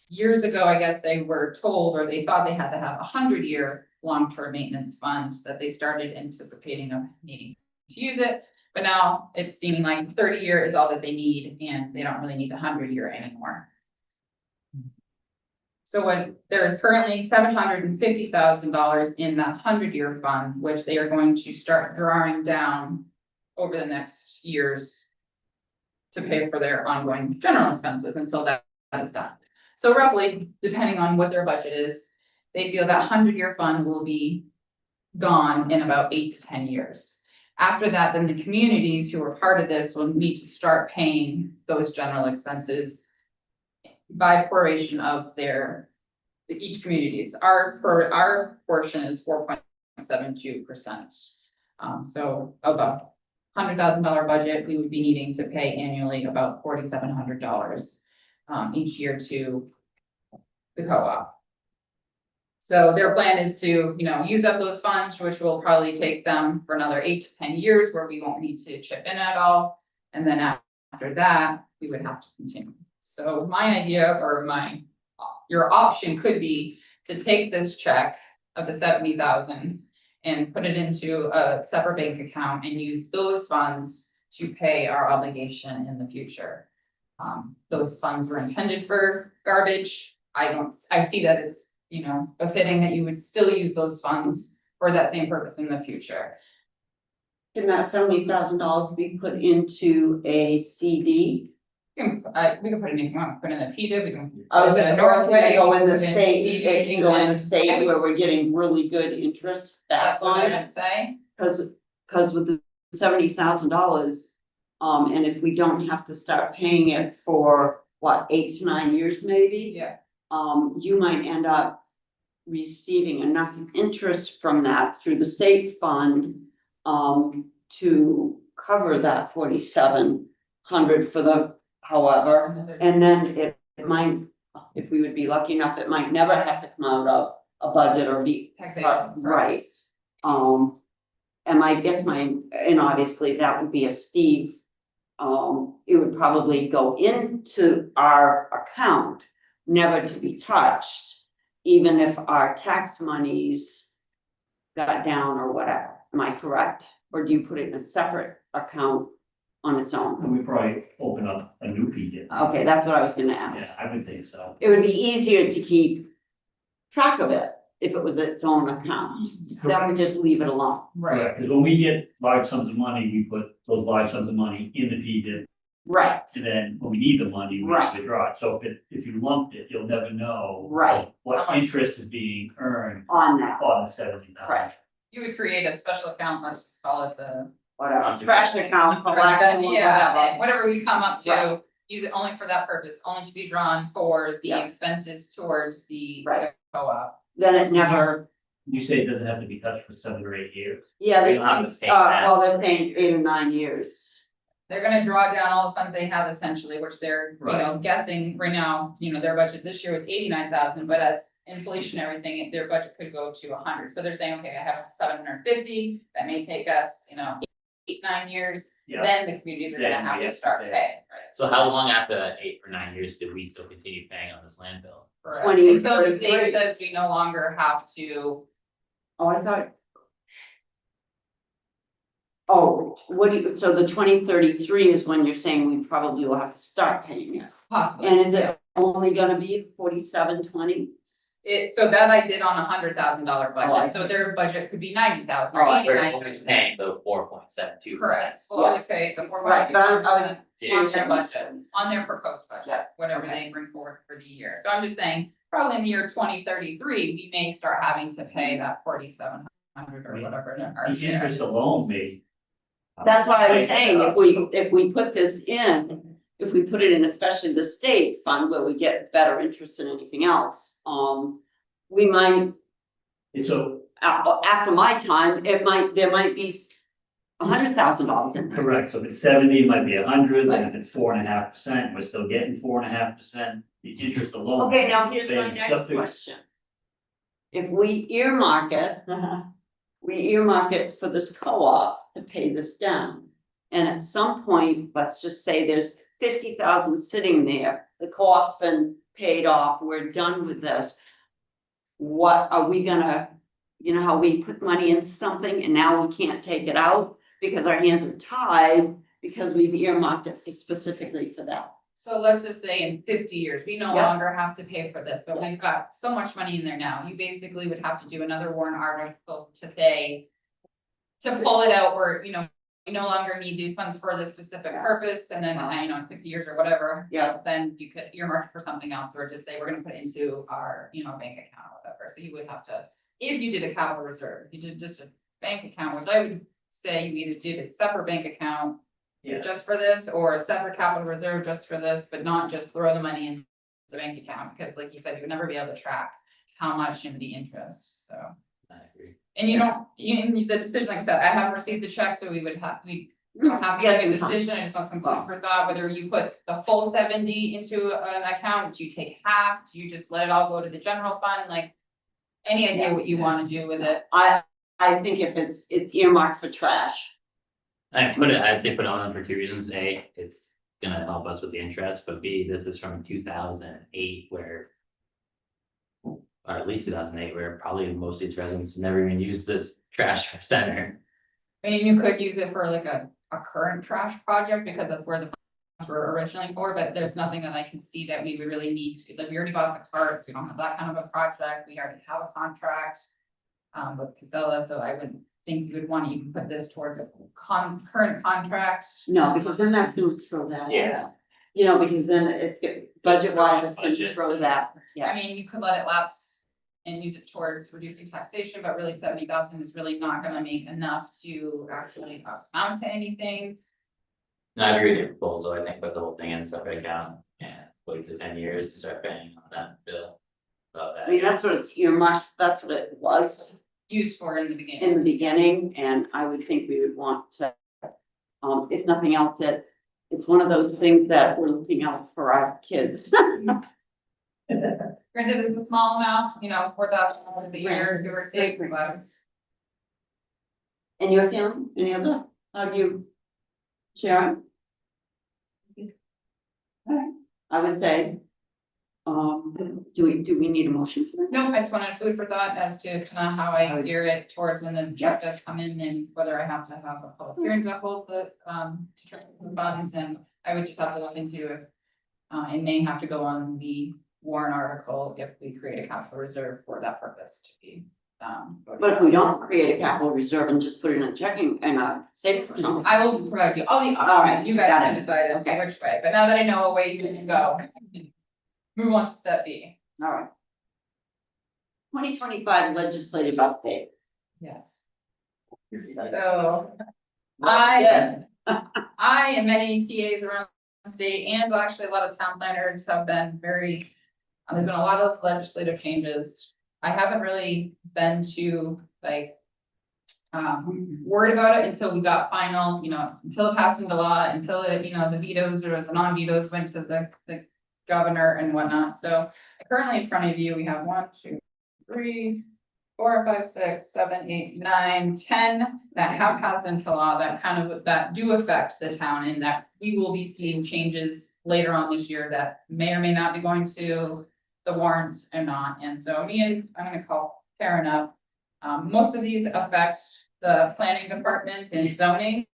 Years ago, I guess they were told, or they thought they had to have a 100-year long-term maintenance fund that they started anticipating of needing to use it. But now it's seeming like 30-year is all that they need and they don't really need the 100-year anymore. So there is currently $750,000 in that 100-year fund, which they are going to start drawing down over the next years to pay for their ongoing general expenses until that is done. So roughly, depending on what their budget is, they feel that 100-year fund will be gone in about 8 to 10 years. After that, then the communities who are part of this will need to start paying those general expenses by proration of each communities. Our portion is 4.72%. So of a $100,000 budget, we would be needing to pay annually about $4,700 each year to the co-op. So their plan is to, use up those funds, which will probably take them for another 8 to 10 years where we won't need to chip in at all. And then after that, we would have to continue. So my idea or your option could be to take this check of the 70,000 and put it into a separate bank account and use those funds to pay our obligation in the future. Those funds were intended for garbage. I see that it's, befitting that you would still use those funds for that same purpose in the future. Can that $70,000 be put into a CD? We can put it in, put in the PDIP, we can. I was put it in gonna Northway, go in we the can put state, it can go in the state and where we're getting really good interest back That's what on I it. would say. Cause with the $70,000, and if we don't have to start paying it for what, 8 to 9 years maybe? Yeah. You might end up receiving enough interest from that through the state fund, to cover that 4,700 for the however. And then it might, if we would be lucky enough, it might never have to come out of a budget or be. Taxation. Right. And I guess and obviously that would be a Steve. It would probably go into our account, never to be touched, even if our tax monies got down or whatever. Am I correct? Or do you put it in a separate account on its own? And we probably open up a new PJ. Okay, that's what I was gonna ask. Yeah, I would think so. It would be easier to keep track of it if it was its own account. Then we just leave it alone. Right. Because when we get large sums of money, we put those large sums of money in the PJ. Right, And then when we need the money, we Right. withdraw it. So if you lumped it, you'll never know. Right. What interest is being earned on that, on the 70,000. Correct. You would create a special account, let's just call it the. whatever, trash account, for lack of Yeah, whatever. whatever we come up to, Right. use it only for that purpose, only to be drawn for the Yeah. expenses towards the Right. co-op. Then it never, You say it doesn't have to be touched for 7 or 8 years. yeah, We don't have to pay that. well, they're saying 8 or 9 years. they're gonna draw down all the funds they have essentially, which they're, you know, guessing right now, you know, their budget this year was 89,000, but as inflation and everything, their budget could go to 100. So they're saying, okay, I have 750, that may take us, you know, 8-9 years, Yeah, then the communities are gonna Then have we to have to start pay. paying. So how long after that 8 or 9 years do we still continue paying on this landfill? Correct. 20, Until the 33. state says we no longer have to, Oh, I thought. Oh, what do you, so the 2033 is when you're saying we probably will have to start paying it. possibly. And is it only gonna be 4720? So that I did on $100,000 Oh, I budget, so their budget could be 90,000 Oh, or I- We're 89,000. always paying the 4.72%. Correct, we'll always pay the four Right, but I'm- on Yeah. their budget, on their proposed budget, whatever Okay. they bring forward for the year. So I'm just saying, probably in the year 2033, we may start having to pay that 4,700 or whatever. our the share. interest alone may. That's why I was saying, if we put this in, if we put it in, especially the state fund where we get better interest than anything else, we might, So, after my time, there might be $100,000 in there. correct, so if it's 70, it might be 100, and if it's 4.5%, we're still getting 4.5%, the interest alone. Okay, now here's my Saying next something- question. If we earmark it, we earmark it for this co-op to pay this down. And at some point, let's just say there's 50,000 sitting there, the co-op's been paid off, we're done with this. What are we gonna, you know how we put money in something and now we can't take it out because our hands are tied because we've earmarked it specifically for that. So let's just say in 50 years, we no Yeah. longer have to pay for this, but we've got so much money in there now. You basically would have to do another warrant article to say, to pull it out, or, you know, we no longer need these funds for this specific purpose, and then, you know, in 50 years or whatever, Yeah, then you could earmark it for something else, or just say, we're gonna put it into our, you know, bank account or whatever. So you would have to, if you did a capital reserve, if you did just a bank account, which I would say you either did a separate bank account Yeah, just for this, or a separate capital reserve just for this, but not just throw the money in the bank account, because like you said, you would never be able to track how much in the interest, so. I agree. And you don't, the decision, like I said, I haven't received the check, so we don't have to Yes, make a in time. decision. I just want some food for thought, whether you put the full 70 into an account, do you take half, do you just let it all go to the general fund, like. Any idea what you wanna do with it? I think if it's earmarked for trash. I'd say put it on for 2 reasons. A, it's gonna help us with the interest, but B, this is from 2008 where. Or at least 2008, where probably most of these residents never even used this trash center. I mean, you could use it for like a current trash project, because that's where the funds were originally for, but there's nothing that I can see that we would really need to, like, we already bought the carts, we don't have that kind of a project, we already have a contract. With Casella, so I wouldn't think you would want to even put this towards a current contract. No, because then that's gonna throw that. out. Yeah. You know, because then it's budget wise, it's gonna Budget. throw that, I yeah. mean, you could let it lapse and use it towards reducing taxation, but really 70,000 is really not gonna make enough to actually amount to anything. No, I agree with your proposal. I think put the whole thing in a separate account and wait for 10 years to start paying on that bill. About I mean, that. that's what it's earmarked, that's what it was Used for in the beginning. in the beginning, and I would think we would want to. If nothing else, it's one of those things that we're looking out for our kids. Granted, it's a small amount, you know, $4,000 a year, give or take, but And your family, any other, have you, Sharon? Alright, I would say, do we need a motion for that? no, I just wanted food for thought as to kind of how I gear it towards when the check does come in, and whether I have to have a public hearing to hold the, to track the funds, and I would just have to look into if it may have to go on the warrant article if we create a capital reserve for that purpose to be. But if we don't create a capital reserve and just put it in a checking and a savings account. I will provide you all the All right, options, you guys got can it. decide as to Okay. which way, but now that I know a way you can go, move on to step B. All right. 2025 legislative update. Yes. So. I and many TAs around the state, and actually a lot of town planners have been very, there's been a lot of legislative changes. I haven't really been to like worried about it until we got final, until it passed into law, until it, the vetoes or the non-vetoes went to the governor and whatnot. So currently in front of you, we have 1, 2, 3, 4, 5, 6, 7, 8, 9, 10 that have passed into law that do affect the town, and that we will be seeing changes later on this year that may or may not be going to the warrants or not. And so I'm gonna call Karen up. Most of these affect the planning department and zoning.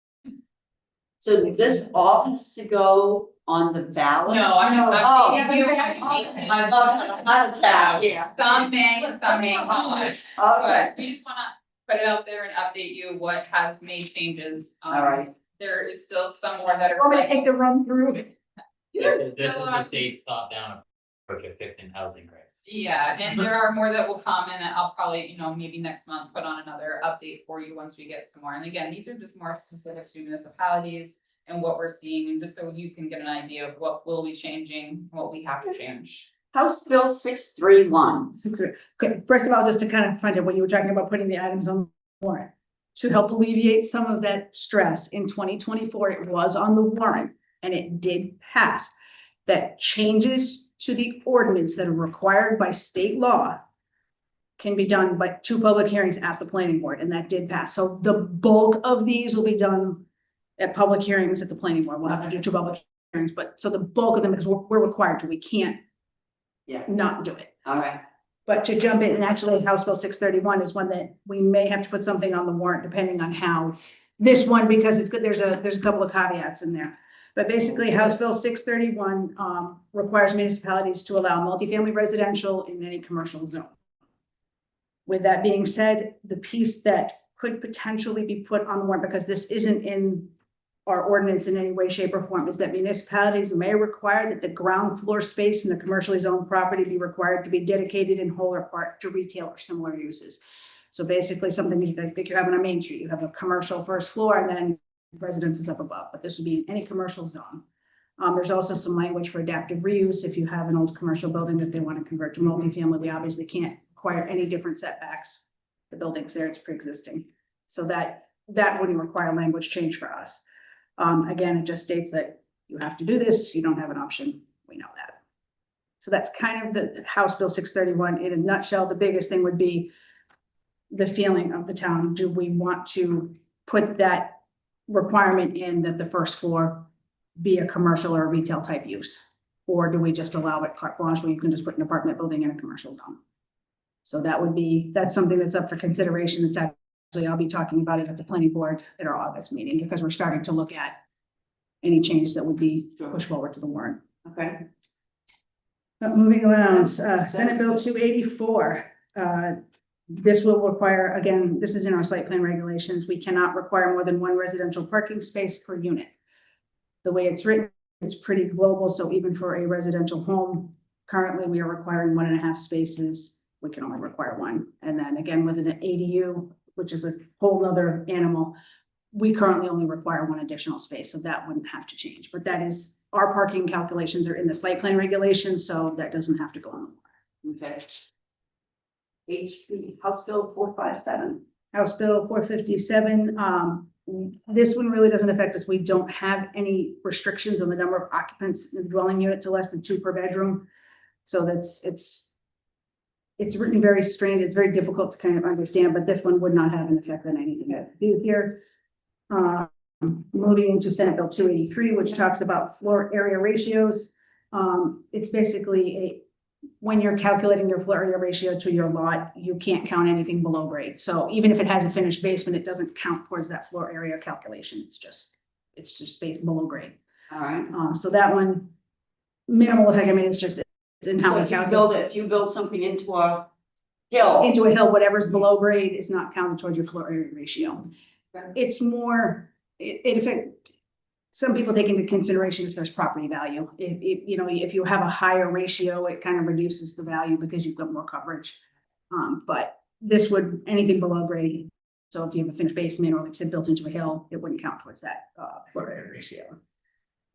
So this all has to go on the ballot? No, I'm just Oh, updating you. I'm having a heart attack here. Some may, some may not. Okay, But we just wanna put it out there and update you what has made changes. all right. There is still some more that are. I'm gonna take the run through. This is the state's top down approach of fixing housing crisis. Yeah, and there are more that will come, and I'll probably, maybe next month, put on another update for you once we get some more. And again, these are just more specific to municipalities and what we're seeing, and just so you can get an idea of what will be changing, what we have to change. House Bill 631. Okay, first of all, just to kind of find out what you were talking about, putting the items on the warrant. To help alleviate some of that stress, in 2024, it was on the warrant and it did pass. That changes to the ordinance that are required by state law can be done by 2 public hearings at the planning board, and that did pass. So the bulk of these will be done at public hearings at the planning board. We'll have to do 2 public hearings, but so the bulk of them, because we're required to, we can't not do it. All right. But to jump in, and actually House Bill 631 is one that we may have to put something on the warrant depending on how this one, because it's good, there's a couple of caveats in there. But basically, House Bill 631 requires municipalities to allow multifamily residential in any commercial zone. With that being said, the piece that could potentially be put on the warrant, because this isn't in our ordinance in any way, shape, or form, is that municipalities may require that the ground floor space in the commercially zoned property be required to be dedicated in whole or part to retail or similar uses. So basically something like you have on a main street, you have a commercial first floor and then residences up above, but this would be in any commercial zone. There's also some language for adaptive reuse. If you have an old commercial building that they want to convert to multifamily, we obviously can't require any different setbacks. The building's there, it's pre-existing. So that wouldn't require language change for us. Again, it just states that you have to do this, you don't have an option, we know that. So that's kind of the House Bill 631 in a nutshell. The biggest thing would be the feeling of the town. Do we want to put that requirement in that the first floor be a commercial or a retail type use? Or do we just allow it carte blanche where you can just put an apartment building in a commercial zone? So that's something that's up for consideration. That's actually, I'll be talking about it at the planning board at our August meeting, because we're starting to look at any changes that would be pushed forward to the warrant. Okay. Moving around, Senate Bill 284. This will require, again, this is in our site plan regulations, we cannot require more than 1 residential parking space per unit. The way it's written, it's pretty global, so even for a residential home, currently we are requiring 1.5 spaces. We can only require 1. And then again, with an ADU, which is a whole nother animal, we currently only require 1 additional space, so that wouldn't have to change. But that is, our parking calculations are in the site plan regulations, so that doesn't have to go on the warrant. Okay. House Bill 457. House Bill 457, this one really doesn't affect us. We don't have any restrictions on the number of occupants in the dwelling unit to less than 2 per bedroom. So it's written very strange. It's very difficult to kind of understand, but this one would not have an effect on anything I do here. Moving into Senate Bill 283, which talks about floor area ratios. It's basically when you're calculating your floor area ratio to your lot, you can't count anything below grade. So even if it has a finished basement, it doesn't count towards that floor area calculation. It's just space below grade. All right. So that one, minimal effect. I mean, it's in how So we if you calculate. if you build something into a hill. Into a hill, whatever's below grade is not counted towards your floor area ratio. It's more, it affects, some people take into consideration as far as property value. If you have a higher ratio, it kind of reduces the value because you've got more coverage. But this would, anything below grade. So if you have a finished basement or like I said, built into a hill, it wouldn't count towards that floor area ratio.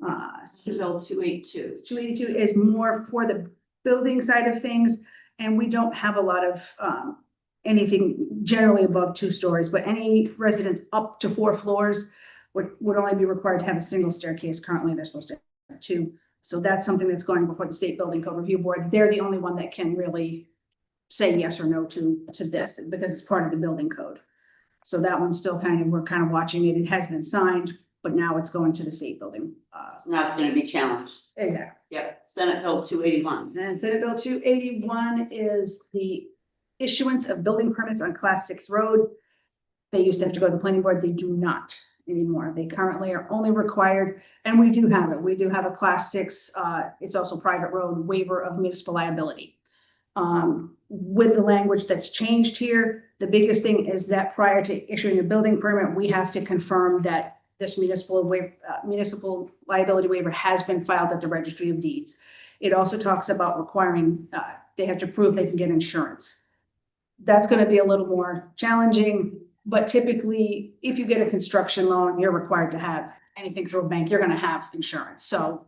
Bill 282. 282 is more for the building side of things. And we don't have a lot of anything generally above 2 stories, but any residence up to 4 floors would only be required to have a single staircase. Currently, they're supposed to have 2. So that's something that's going before the State Building Code Review Board. They're the only one that can really say yes or no to this because it's part of the building code. So that one's still we're kind of watching it. It has been signed, but now it's going to the state building. Now it's gonna be challenged. Exactly. Yep, Senate Bill 281. And Senate Bill 281 is the issuance of building permits on Class 6 road. They used to have to go to the planning board. They do not anymore. They currently are only required, and we do have it. We do have a Class 6, it's also private road waiver of municipal liability. With the language that's changed here, the biggest thing is that prior to issuing a building permit, we have to confirm that this municipal liability waiver has been filed at the Registry of Deeds. It also talks about requiring, they have to prove they can get insurance. That's going to be a little more challenging, but typically, if you get a construction loan, you're required to have anything through a bank, you're going to have insurance. So,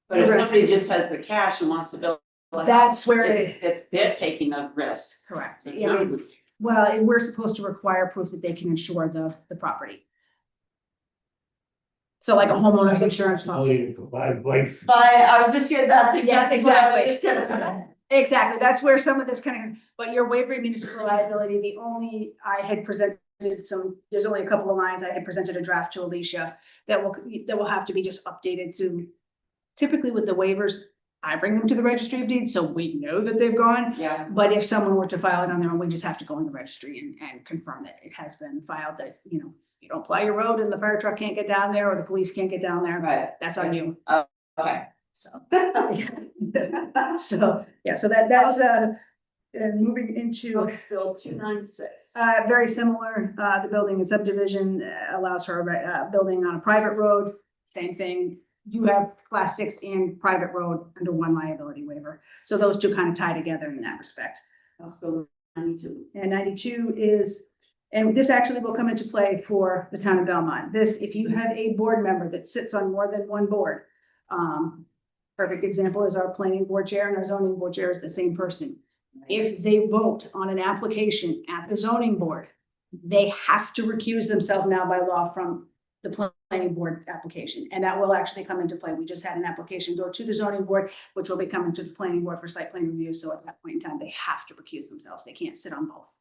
But if somebody just has the cash and wants to build. that's where it, They're taking the risk. correct. The Yeah, county. well, we're supposed to require proof that they can insure the property. So like a homeowner's insurance policy. I was just getting, that's exactly what I was just gonna say. Exactly, that's where some of this but your waiver of municipal liability, I had presented there's only a couple of lines, I had presented a draft to Alicia that will have to be just updated to, typically with the waivers, I bring them to the Registry of Deeds, so we know that they've gone. Yeah. But if someone were to file it on their own, we just have to go in the registry and confirm that it has been filed, that, you don't plow your road and the fire truck can't get down there or the police can't get down there. Right. That's on you. Okay. So. So, yeah, so that's, moving into, House Bill 296. very similar, the building and subdivision allows for building on a private road, same thing. You have Class 6 and private road under one liability waiver. So those two kind of tie together in that respect. House Bill 92. And 92 is, and this actually will come into play for the town of Belmont. This, if you have a board member that sits on more than one board, perfect example is our planning board chair and our zoning board chair is the same person. If they vote on an application at the zoning board, they have to recuse themselves now by law from the planning board application, and that will actually come into play. We just had an application go to the zoning board, which will be coming to the planning board for site plan review. So at that point in time, they have to recuse themselves. They can't sit on both.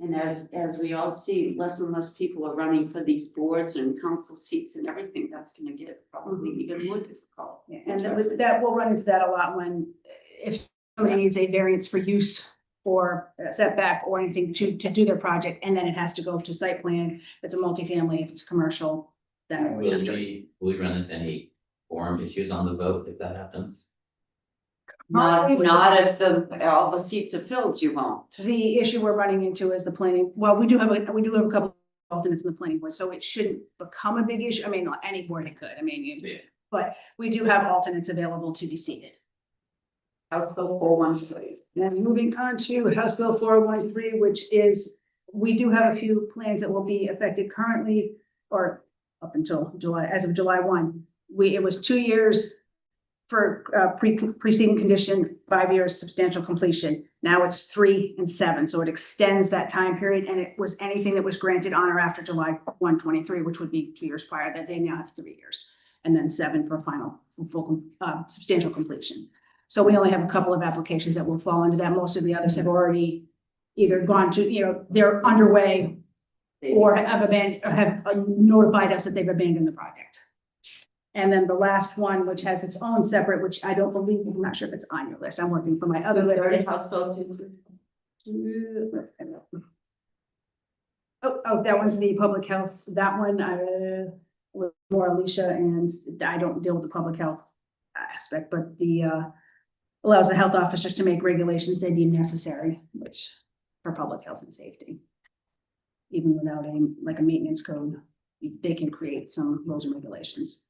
And as we all see, less and less people are running for these boards and council seats and everything, that's gonna get probably even more difficult. Yeah, and that we'll run into that a lot when, if somebody needs a variance for use or a setback or anything to do their project, and then it has to go to site plan. If it's a multifamily, if it's commercial, then. Will we run into any forum issues on the vote if that happens? Not if all the seats are filled, you won't. The issue we're running into is the planning, well, we do have a couple of alternates in the planning board, so it shouldn't become a big issue. I mean, any board it could, but we do have alternates available to be seated. House Bill 413. And moving on to House Bill 413, which is, we do have a few plans that will be affected currently, or up until July, as of July 1. It was 2 years for preceding condition, 5 years substantial completion. Now it's 3 and 7, so it extends that time period, and it was anything that was granted on or after July 1, 23, which would be 2 years prior, that they now have 3 years, and then 7 for full substantial completion. So we only have a couple of applications that will fall into that. Most of the others have already either gone to, they're underway or have notified us that they've abandoned the project. And then the last one, which has its own separate, which I don't believe, I'm not sure if it's on your list. I'm working for my other list. House Bill 2. Oh, that one's the public health. That one, with more Alicia, and I don't deal with the public health aspect, but allows the health officers to make regulations they deem necessary, which for public health and safety. Even without a maintenance code, they can create some rules and regulations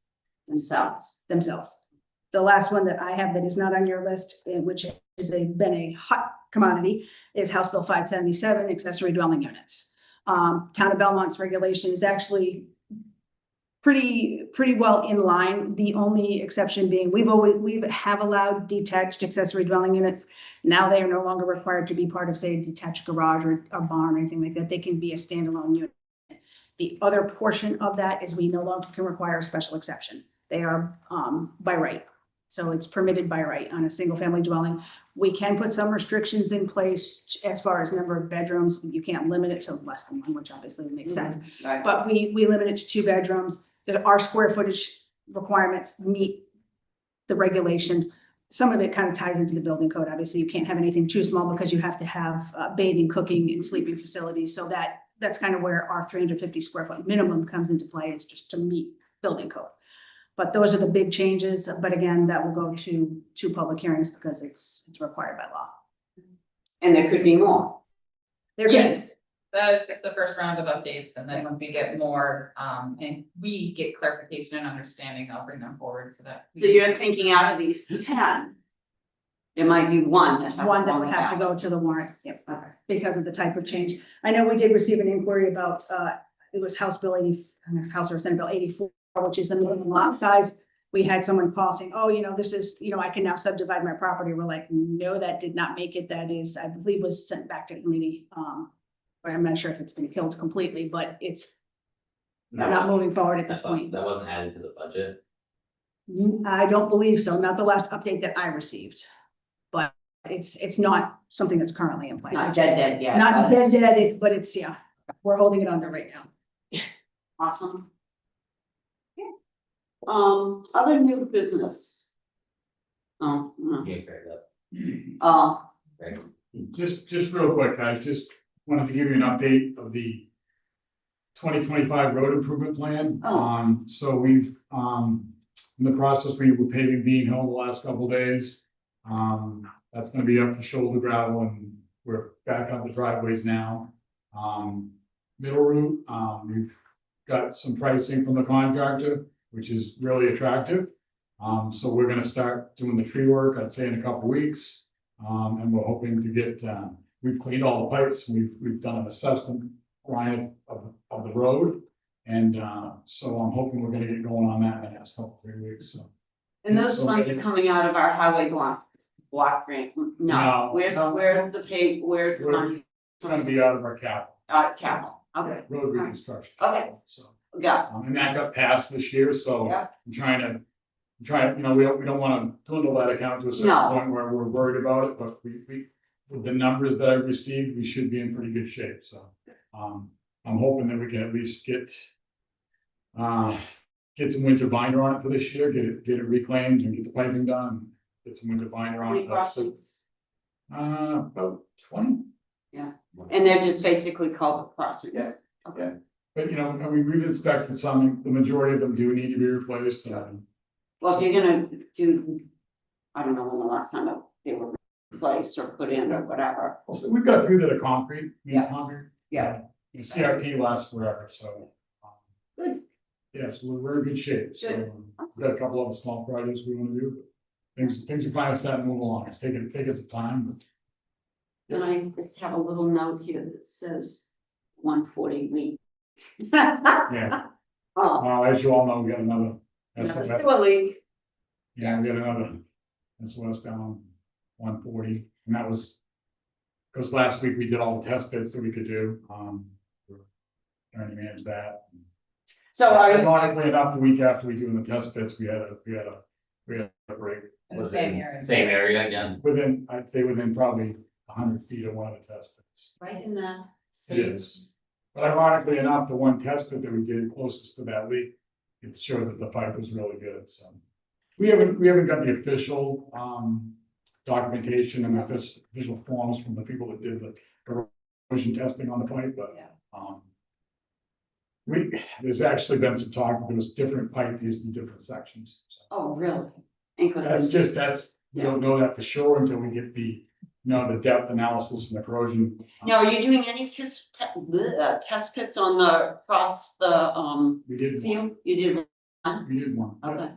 themselves. The last one that I have that is not on your list, which has been a hot commodity, is House Bill 577, accessory dwelling units. Town of Belmont's regulation is actually pretty well in line. The only exception being, we have allowed detached accessory dwelling units. Now they are no longer required to be part of, say, a detached garage or a barn or anything like that. They can be a standalone unit. The other portion of that is we no longer can require a special exception. They are, by right. So it's permitted by right on a single family dwelling. We can put some restrictions in place as far as number of bedrooms. You can't limit it to less than one, which obviously makes sense. Right. But we limit it to 2 bedrooms, that our square footage requirements meet the regulations. Some of it kind of ties into the building code. Obviously, you can't have anything too small because you have to have bathing, cooking, and sleeping facilities. So that's kind of where our 350 square foot minimum comes into play, is just to meet building code. But those are the big changes. But again, that will go to 2 public hearings because it's required by law. And there could be more. There could be. Yes, that is just the first round of updates, and then once we get more, and we get clarification and understanding, I'll bring them forward so that. So you're thinking out of these 10, there might be one that has. One that would have to go to the warrant, yep, Okay. because of the type of change. I know we did receive an inquiry about, it was House Bill 80, House or Senate Bill 84, which is the minimum lot size. We had someone call saying, oh, this is, I can now subdivide my property. We're like, no, that did not make it. That is, I believe, was sent back to committee. But I'm not sure if it's been killed completely, but it's not moving forward at this point. That wasn't added to the budget. I don't believe so, not the last update that I received. But it's not something that's currently in play. Not dead yet. Not dead, but it's, yeah, we're holding it under right now. Awesome. Okay. Other new business. Oh, Yeah, fair enough. uh, Just real quick, guys, just wanted to give you an update of the 2025 road improvement plan. Oh. So we've, in the process, we were paving Bean Hill the last couple of days. That's gonna be up to shoulder gravel, and we're back on the driveways now. Middle route, we've got some pricing from the contractor, which is really attractive. So we're gonna start doing the tree work, I'd say in a couple weeks. And we're hoping to get, we've cleaned all the pipes, we've done an assessment grind of the road. And, so I'm hoping we're gonna get going on that in the next couple, 3 weeks, so. and those funds are coming out of our highway block grant. No, No, where's the money? It's gonna be out of our capital, Capital, okay, road reconstruction. Okay. So, got and that got passed this year, so Yeah. I'm trying, we don't wanna dwindle that account to a certain No. point where we're worried about it, but we, with the numbers that I've received, we should be in pretty good shape, so. I'm hoping that we can at least get some winter binder on it for this year, get it reclaimed and get the piping done, get some winter binder on Three it. crossings, About 20. and they're just basically culvert crossings. Yeah. Okay. But, I mean, we've inspected some, the majority of them do need to be replaced. Well, if you're gonna do, I don't know when the last time they were replaced or put in or whatever. So we've got a few that are concrete. Yeah. Concrete. Yeah. The CIP lasts forever, so. Good. Yeah, so we're in good shape, so Good. we've got a couple of small projects we wanna do, but things are kind of starting to move along, it's taking some time, but. And I just have a little note here that says 140 week. Yeah, Oh, well, as you all know, we got another. another SOS. sewer leak. Yeah, we got another SOS down 140, and that was. Because last week we did all the test bits that we could do, we're trying to manage that. So are you, Ironically enough, the week after we doing the test bits, we had a break. In the same area. Same area again. I'd say within probably 100 feet of one of the test pits. right in the. It is. But ironically enough, the one test pit that we did closest to that leak, it showed that the pipe was really good, so. We haven't got the official, documentation and official forms from the people that did the corrosion testing on the pipe, but, there's actually been some talk that there was different pipe used in different sections. So Oh, really? And 'cause we don't know that for sure until we get the depth analysis and the corrosion. Now, are you doing any test pits on the, across the, We did one. field? You did? We did one. Okay,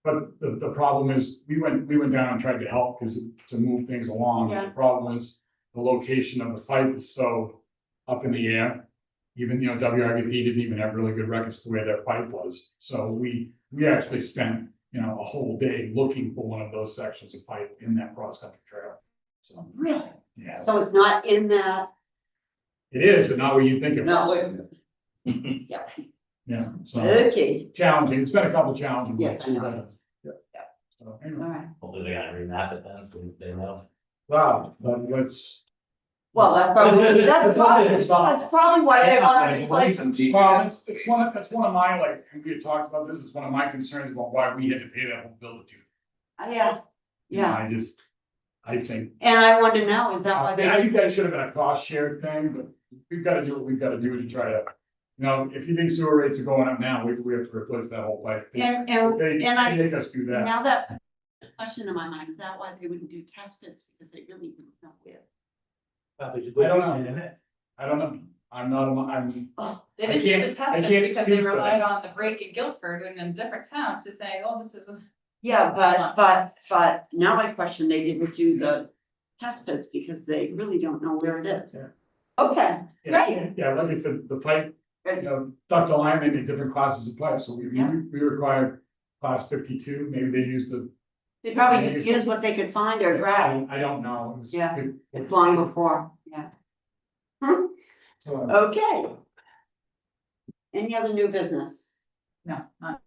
But the problem is, we went down and tried to help to move things along. Yeah. The problem is the location of the pipe is so up in the air Even, WRVP didn't even have really good records to where their pipe was. So we actually spent, a whole day looking for one of those sections of pipe in that cross-country trail. So, Really? yeah, So it's not in that, it is, but not what you think it not was. what, yeah, Yeah, so okay, challenging. It's been a couple challenging. Yes, I know. months. Yeah. So, all anyway. right. Hopefully they gotta remap it then, so they know. Wow, but let's. Well, that's probably, that's probably why they want to replace them. Well, it's one of my, like, we had talked about this, it's one of my concerns about why we had to pay that whole bill to do. Yeah, yeah, I think, and I wonder now, is that why they? I think that should have been a cost shared thing, but we've gotta do what we've gotta do to try to. If you think sewer rates are going up now, wait till we have to replace that whole pipe. And They make us do that. now that question in my mind, is that why they wouldn't do test pits, because they really didn't know where? I don't know. I don't know. I'm not, I'm, Oh, They I didn't do can't- the test I pits can't because speak they for relied them. on the break in Guilford and in different towns to say, oh, this is a. yeah, but now I question they didn't do the test pits because they really don't know where it is. Yeah. Okay, great. yeah, like I said, the pipe, ductile iron, they make different classes of pipe, so we required class 52, maybe they used the. They probably used what they could find or grab. I don't know. It was- Yeah. It's long before, yeah. So, Okay. Any other new business? No, not.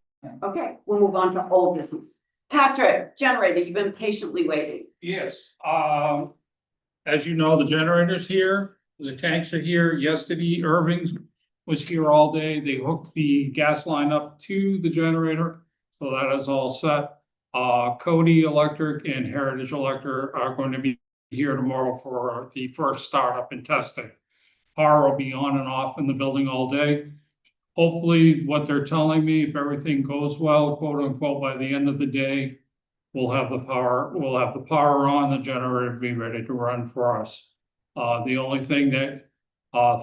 Okay, we'll move on to old business. Patrick, generator, you've been patiently waiting. Yes, as you know, the generator's here, the tanks are here. Yesterday, Irving's was here all day. They hooked the gas line up to the generator, so that is all set. Cody Electric and Heritage Electric are going to be here tomorrow for the first startup and testing. Power will be on and off in the building all day. Hopefully, what they're telling me, if everything goes well, quote unquote, by the end of the day, we'll have the power on, the generator be ready to run for us. The only thing that,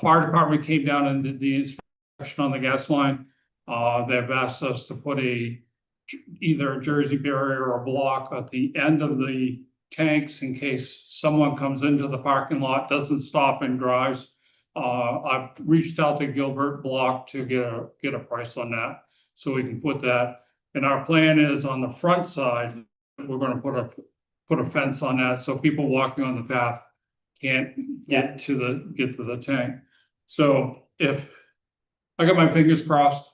fire department came down and did the inspection on the gas line. They've asked us to put either a Jersey barrier or a block at the end of the tanks in case someone comes into the parking lot, doesn't stop and drives. I've reached out to Gilbert Block to get a price on that, so we can put that. And our plan is on the front side, we're gonna put a fence on that, so people walking on the path can't get to the tank. So if, I got my fingers crossed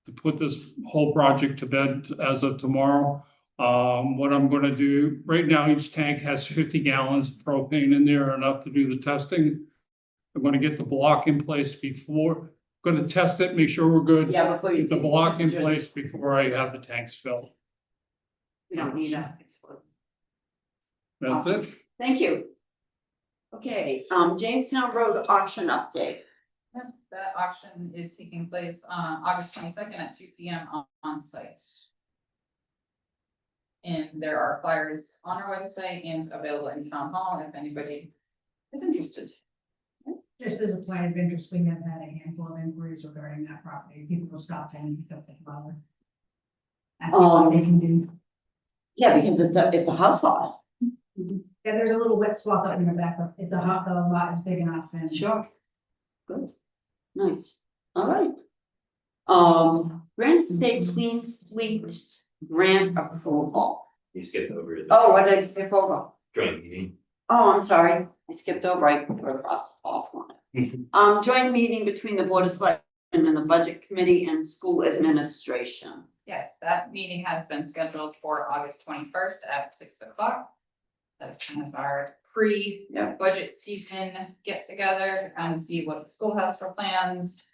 to put this whole project to bed as of tomorrow. What I'm gonna do, right now, each tank has 50 gallons of propane in there, enough to do the testing. I'm gonna get the block in place before, gonna test it, make sure we're good. Yeah, before you. Get the block in place before I have the tanks filled. We don't need a. That's it. Thank you. Okay, Jamestown Road auction update. That auction is taking place on August 22nd at 2 p.m. on site. And there are flyers on our website and available in town hall if anybody is interested. Just as a point of interest, we have had a handful of inquiries regarding that property. People will stop in and pick up the flower. Asking what they can do. Yeah, because it's a house lot. Yeah, there's a little wet swath up in the back of, if the lot is big enough and. Sure. Good, nice, all right. Granite State Clean Fleet Grant Approval. You skipped over the Oh, what did I skip over? joint meeting. Oh, I'm sorry, I skipped over, I put a cross off on it. Joint meeting between the Board of Selectmen and the Budget Committee and School Administration. Yes, that meeting has been scheduled for August 21st at 6 o'clock. That's kind of our pre-budget season get together to kind of see what the school has for plans.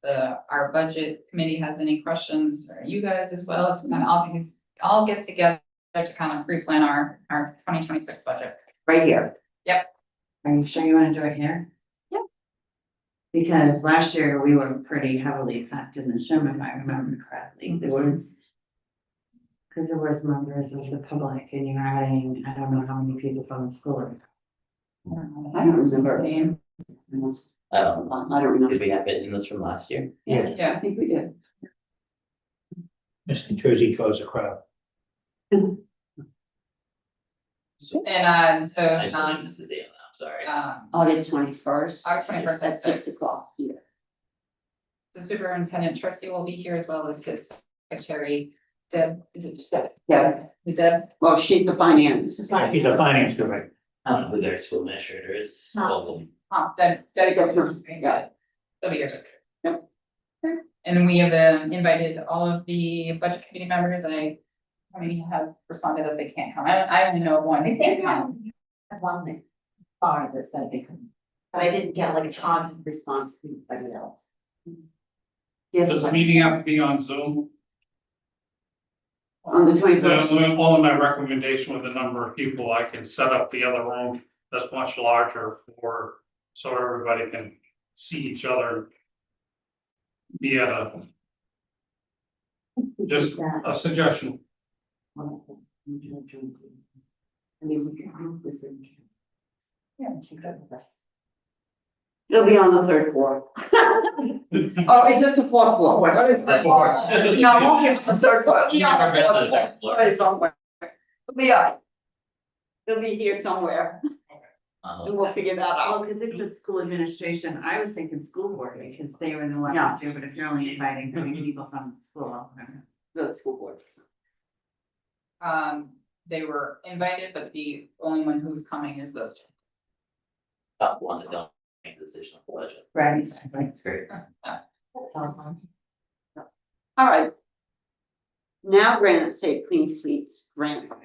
Our budget committee has any questions, or you guys as well, just kind of all get together to kind of pre-plan our 2026 budget. Right here. Yep. Are you sure you wanna do it here? Yep. Because last year we were pretty heavily affected in the swim, if I remember correctly, there was. Cause there was members of the public and you're adding, I don't know how many people from the school. I don't remember. Name. I don't remember. Did we have it in this from last year? Yeah. I think we did. Mr. Jersey caused a crowd. And so, I just missed the day on that, I'm sorry. August 21st. August 21st At 6 o'clock, yeah. The superintendent trustee will be here as well as his secretary, Deb, is it Deb? Yeah, Deb? well, she's the finance. He's the finance director. I don't know who their school administrator is. Debbie goes, yeah, Debbie be here. Yep. Okay. And we have invited all of the budget committee members. How many have responded that they can't come? I only know one who can't come. One thing, far that said they couldn't, but I didn't get like a positive response from anybody else. Yes, Does the meeting have to be on Zoom? on the 21st. All of my recommendation with the number of people, I can set up the other room that's much larger so everybody can see each other. Be at just a suggestion. I mean, we can move this in. Yeah, she could with us. It'll be on the 3rd floor. Oh, is it the 4th floor? No, it won't be on the 3rd floor. It'll be on the 4th floor. It's somewhere. It'll be all right. It'll be here somewhere, and we'll figure that Well, out. because it's a school administration, I was thinking school board, because they were the one Yeah. to do, but if you're only inviting 3 people from school. The school board. They were invited, but the only one who's coming is those two. Top ones that don't make the decision on the budget. Right. That's great. That's all fine. All right. Now Granite State Clean Fleets grant. Want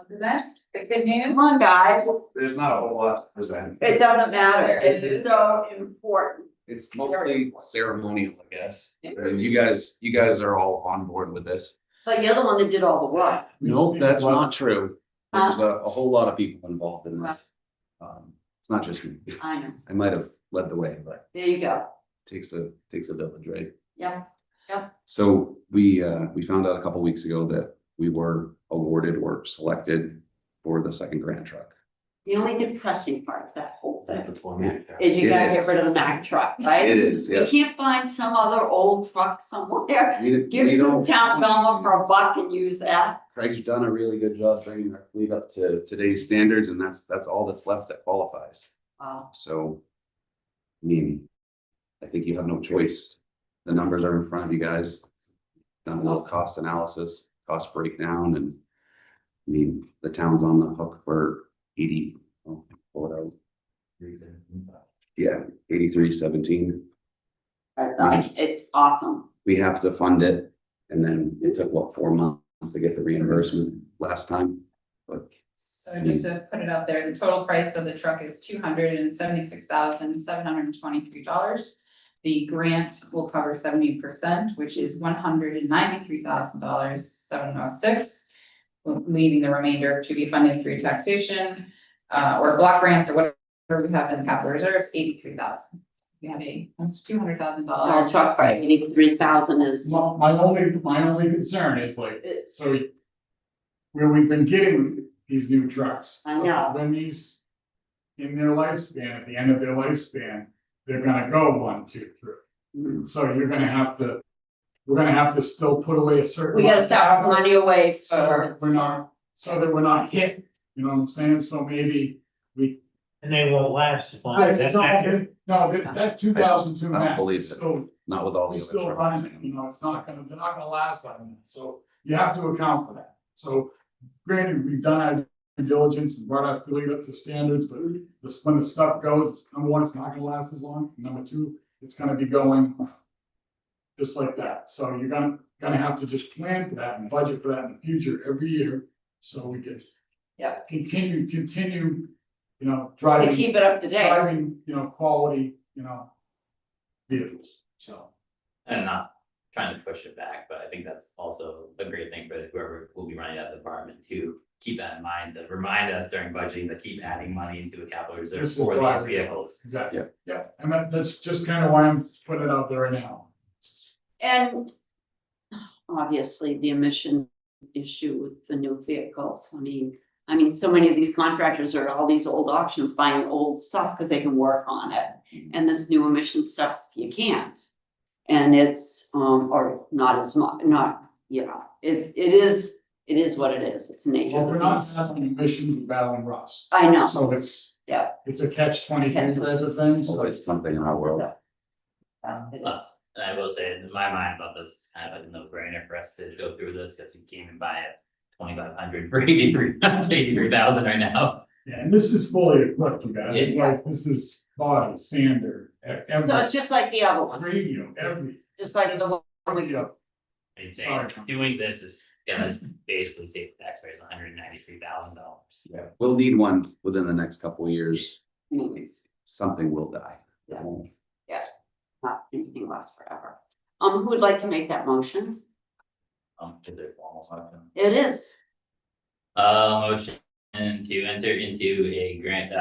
to do that? The good news? Come on, guys, There's not a whole lot to present. it doesn't matter, There it's is. so important. It's mostly ceremonial, I guess. And you guys are all on board with this. But you're the one that did all the work. Nope, that's not true. There's a whole lot of people involved in this. It's not just me. I know, I might have led the way, but there you go, it takes a village, right? yeah, So we found out a couple weeks ago that we were awarded or selected for the second grant truck. the only depressing part of that whole thing It is you gotta is. get rid of the Mack truck, right? It is, You yeah. can't find some other old truck somewhere, give it to the don't- town of Belmont for $1 and use that. Craig's done a really good job bringing our fleet up to today's standards, and that's all that's left that qualifies. Wow, So, I mean, I think you have no choice. The numbers are in front of you guys. Done a little cost analysis, cost breakdown, and I mean, the town's on the hook for 80, oh, what else? Yeah, 8317. it's awesome. We have to fund it, and then it took, what, 4 months to get the reimbursement last time? But So just to put it out there, the total price of the truck is $276,723. The grant will cover 70%, which is $193,706, leaving the remainder to be funded through taxation, or block grants or whatever we have in capital reserves, $83,000. We have almost $200,000. Truck for 83,000 is, My only concern is like, so where we've been getting these new trucks. I know. When these, in their lifespan, at the end of their lifespan, they're gonna go 1, 2, 3. So we're gonna have to still put away a certain. we gotta amount of stop capital, money away So for, that we're not hit, you know what I'm saying? So maybe we. And they won't last. No, that 2002 I don't Mac believe is it. still, not with all the we other still trucks. running, you know, they're not gonna last like that. So you have to account for that. So granted, we've done our due diligence and brought our fleet up to standards, but when the stuff goes, number one, it's not gonna last as long. Number two, it's gonna be going just like that. So you're gonna have to just plan for that and budget for that in the future every year, so we can Yeah. continue, you know, to driving, keep it up to date. you know, quality, you know, vehicles, so. And not trying to push it back, but I think that's also a great thing for whoever will be running that department to keep that in mind, to remind us during budgeting to keep adding money into a capital reserve This is for why these vehicles. Exactly, yeah, and that's just kind of why I'm putting it out there right now. And obviously the emission issue with the new vehicles, I mean, so many of these contractors are at all these old auctions buying old stuff because they can work on it. And this new emission stuff, you can't. And it's, or not as much, you know, it is what it is, it's the nature Well, of if we're the not beast. passing emissions, we're battling rust. I know, So it's yeah. a catch-22 type of thing, so Always something in our world. And I will say, in my mind about this, it's kind of like a no-brainer for us to go through this, because you can't even buy it 2,500 for 83,000 right now. Yeah, and this is fully equipped, you guys, Yeah. like, this is body, sander, every So it's just like the other one, radio, every. just like the one. Yeah. And saying, doing this is gonna basically save the taxpayers $193,000. Yeah, we'll need one within the next couple of years. Anyways, Something will die. Yeah. yes, not anything lasts forever. Who would like to make that motion? Is it almost like them? It is. Motion to enter into a grant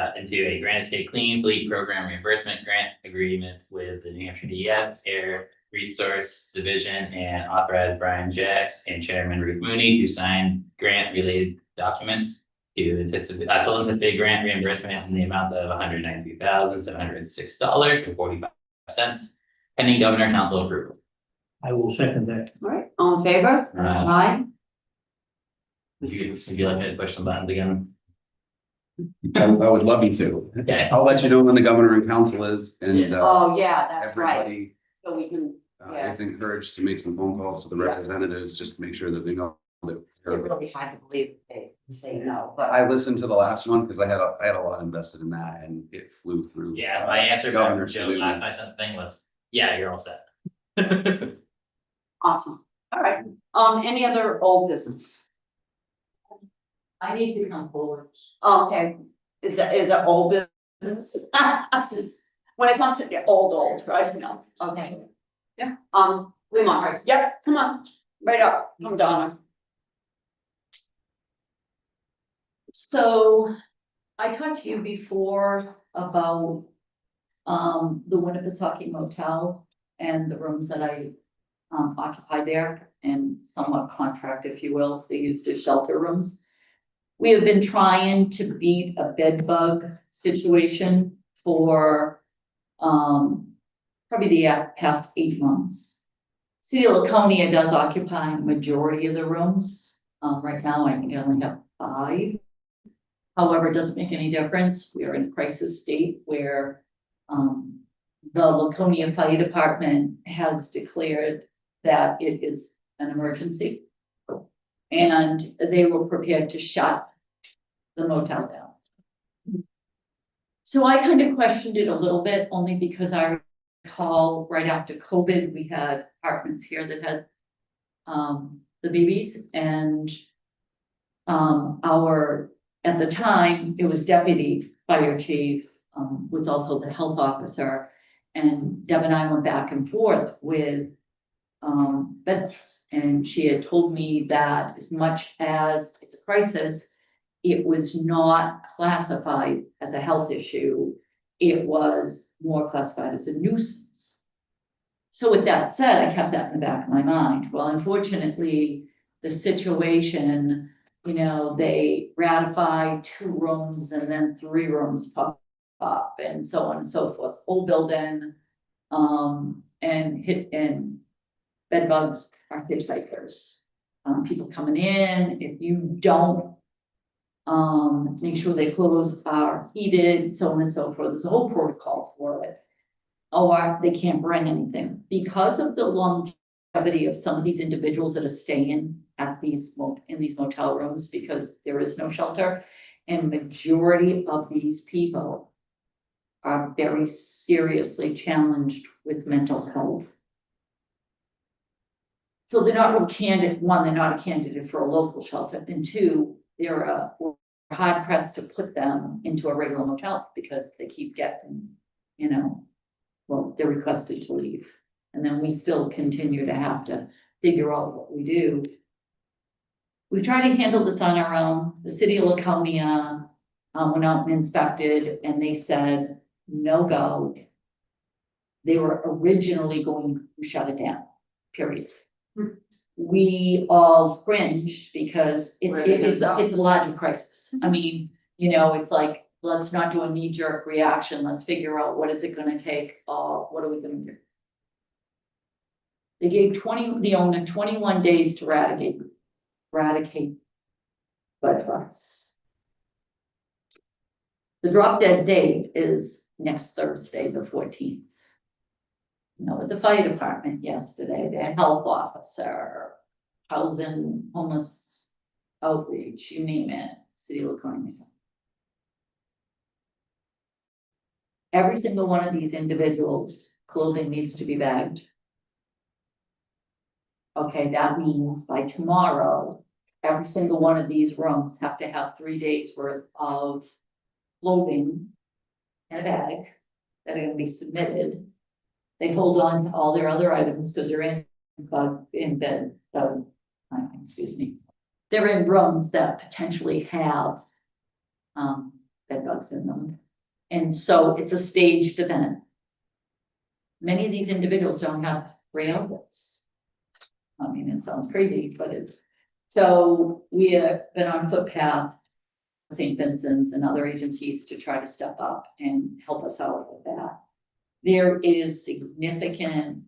state clean fleet program reimbursement grant agreement with the New Hampshire DES Air Resource Division, and authorize Brian Jacks and Chairman Ruth Mooney to sign grant related documents to anticipate, total anticipated grant reimbursement in the amount of $193,706.45, pending governor council approval. I will second that. All right, all in favor? Aye. Would you like me to push some buttons again? I would love you to. Okay. I'll let you know when the governor and council is, and Oh, yeah, that's right. everybody So we can, yeah. is encouraged to make some phone calls to the representatives, just to make sure that they know that. It's really hard to believe they say no, but. I listened to the last one because I had a lot invested in that, and it flew through. Yeah, my answer back to Governor Joe Salute. last I sent the thing was, yeah, you're all set. Awesome. All right. Any other old business? I need to come forward. Oh, okay. Is it old business? When it comes to old, right? No, okay. Yeah. Come on. Yep, come on. Right up from Donna. So I talked to you before about the Winnipesaukee Motel and the rooms that I occupy there and somewhat contract, if you will, they used as shelter rooms. We have been trying to beat a bed bug situation for probably the past 8 months. City of Laconia does occupy a majority of the rooms. Right now, I think I only have 5. However, it doesn't make any difference. We are in a crisis state where the Laconia Fire Department has declared that it is an emergency. And they were prepared to shut the motel down. So I kind of questioned it a little bit, only because I recall right after COVID, we had apartments here that had the babies, and at the time, it was deputy fire chief, was also the health officer. And Deb and I went back and forth with veterans, and she had told me that as much as it's a crisis, it was not classified as a health issue. It was more classified as a nuisance. So with that said, I kept that in the back of my mind. Well, unfortunately, the situation, they ratified 2 rooms and then 3 rooms pop up and so on and so forth. Old building, and bed bugs are hitchhikers. People coming in, if you don't make sure their clothes are heated, so on and so forth. There's a whole protocol for it. Or they can't bring anything. Because of the longevity of some of these individuals that are staying at in these motel rooms, because there is no shelter, and majority of these people are very seriously challenged with mental health. So they're not real candidate. One, they're not a candidate for a local shelter, and 2, we're hard pressed to put them into a regular motel because they keep getting, they're requested to leave. And then we still continue to have to figure out what we do. We try to handle this on our own. The city of Laconia went out and inspected, and they said, no go. They were originally going to shut it down, period. We all cringed because it's a larger crisis. I mean, it's like, let's not do a knee-jerk reaction. Let's figure out what is it gonna take, what are we gonna do? They gave the owner 21 days to eradicate bed bugs. The drop dead date is next Thursday, the 14th. with the fire department yesterday, their health officer, housing, homeless outreach, you name it, city of Laconia. Every single one of these individuals' clothing needs to be bagged. Okay, that means by tomorrow, every single one of these rooms have to have 3 days worth of clothing in a bag that are gonna be submitted. They hold on to all their other items because they're excuse me. They're in rooms that potentially have bed bugs in them. And so it's a staged event. Many of these individuals don't have gray outfits. I mean, it sounds crazy, but it's, so we have been on footpath, St. Vincent's and other agencies to try to step up and help us out with that. There is significant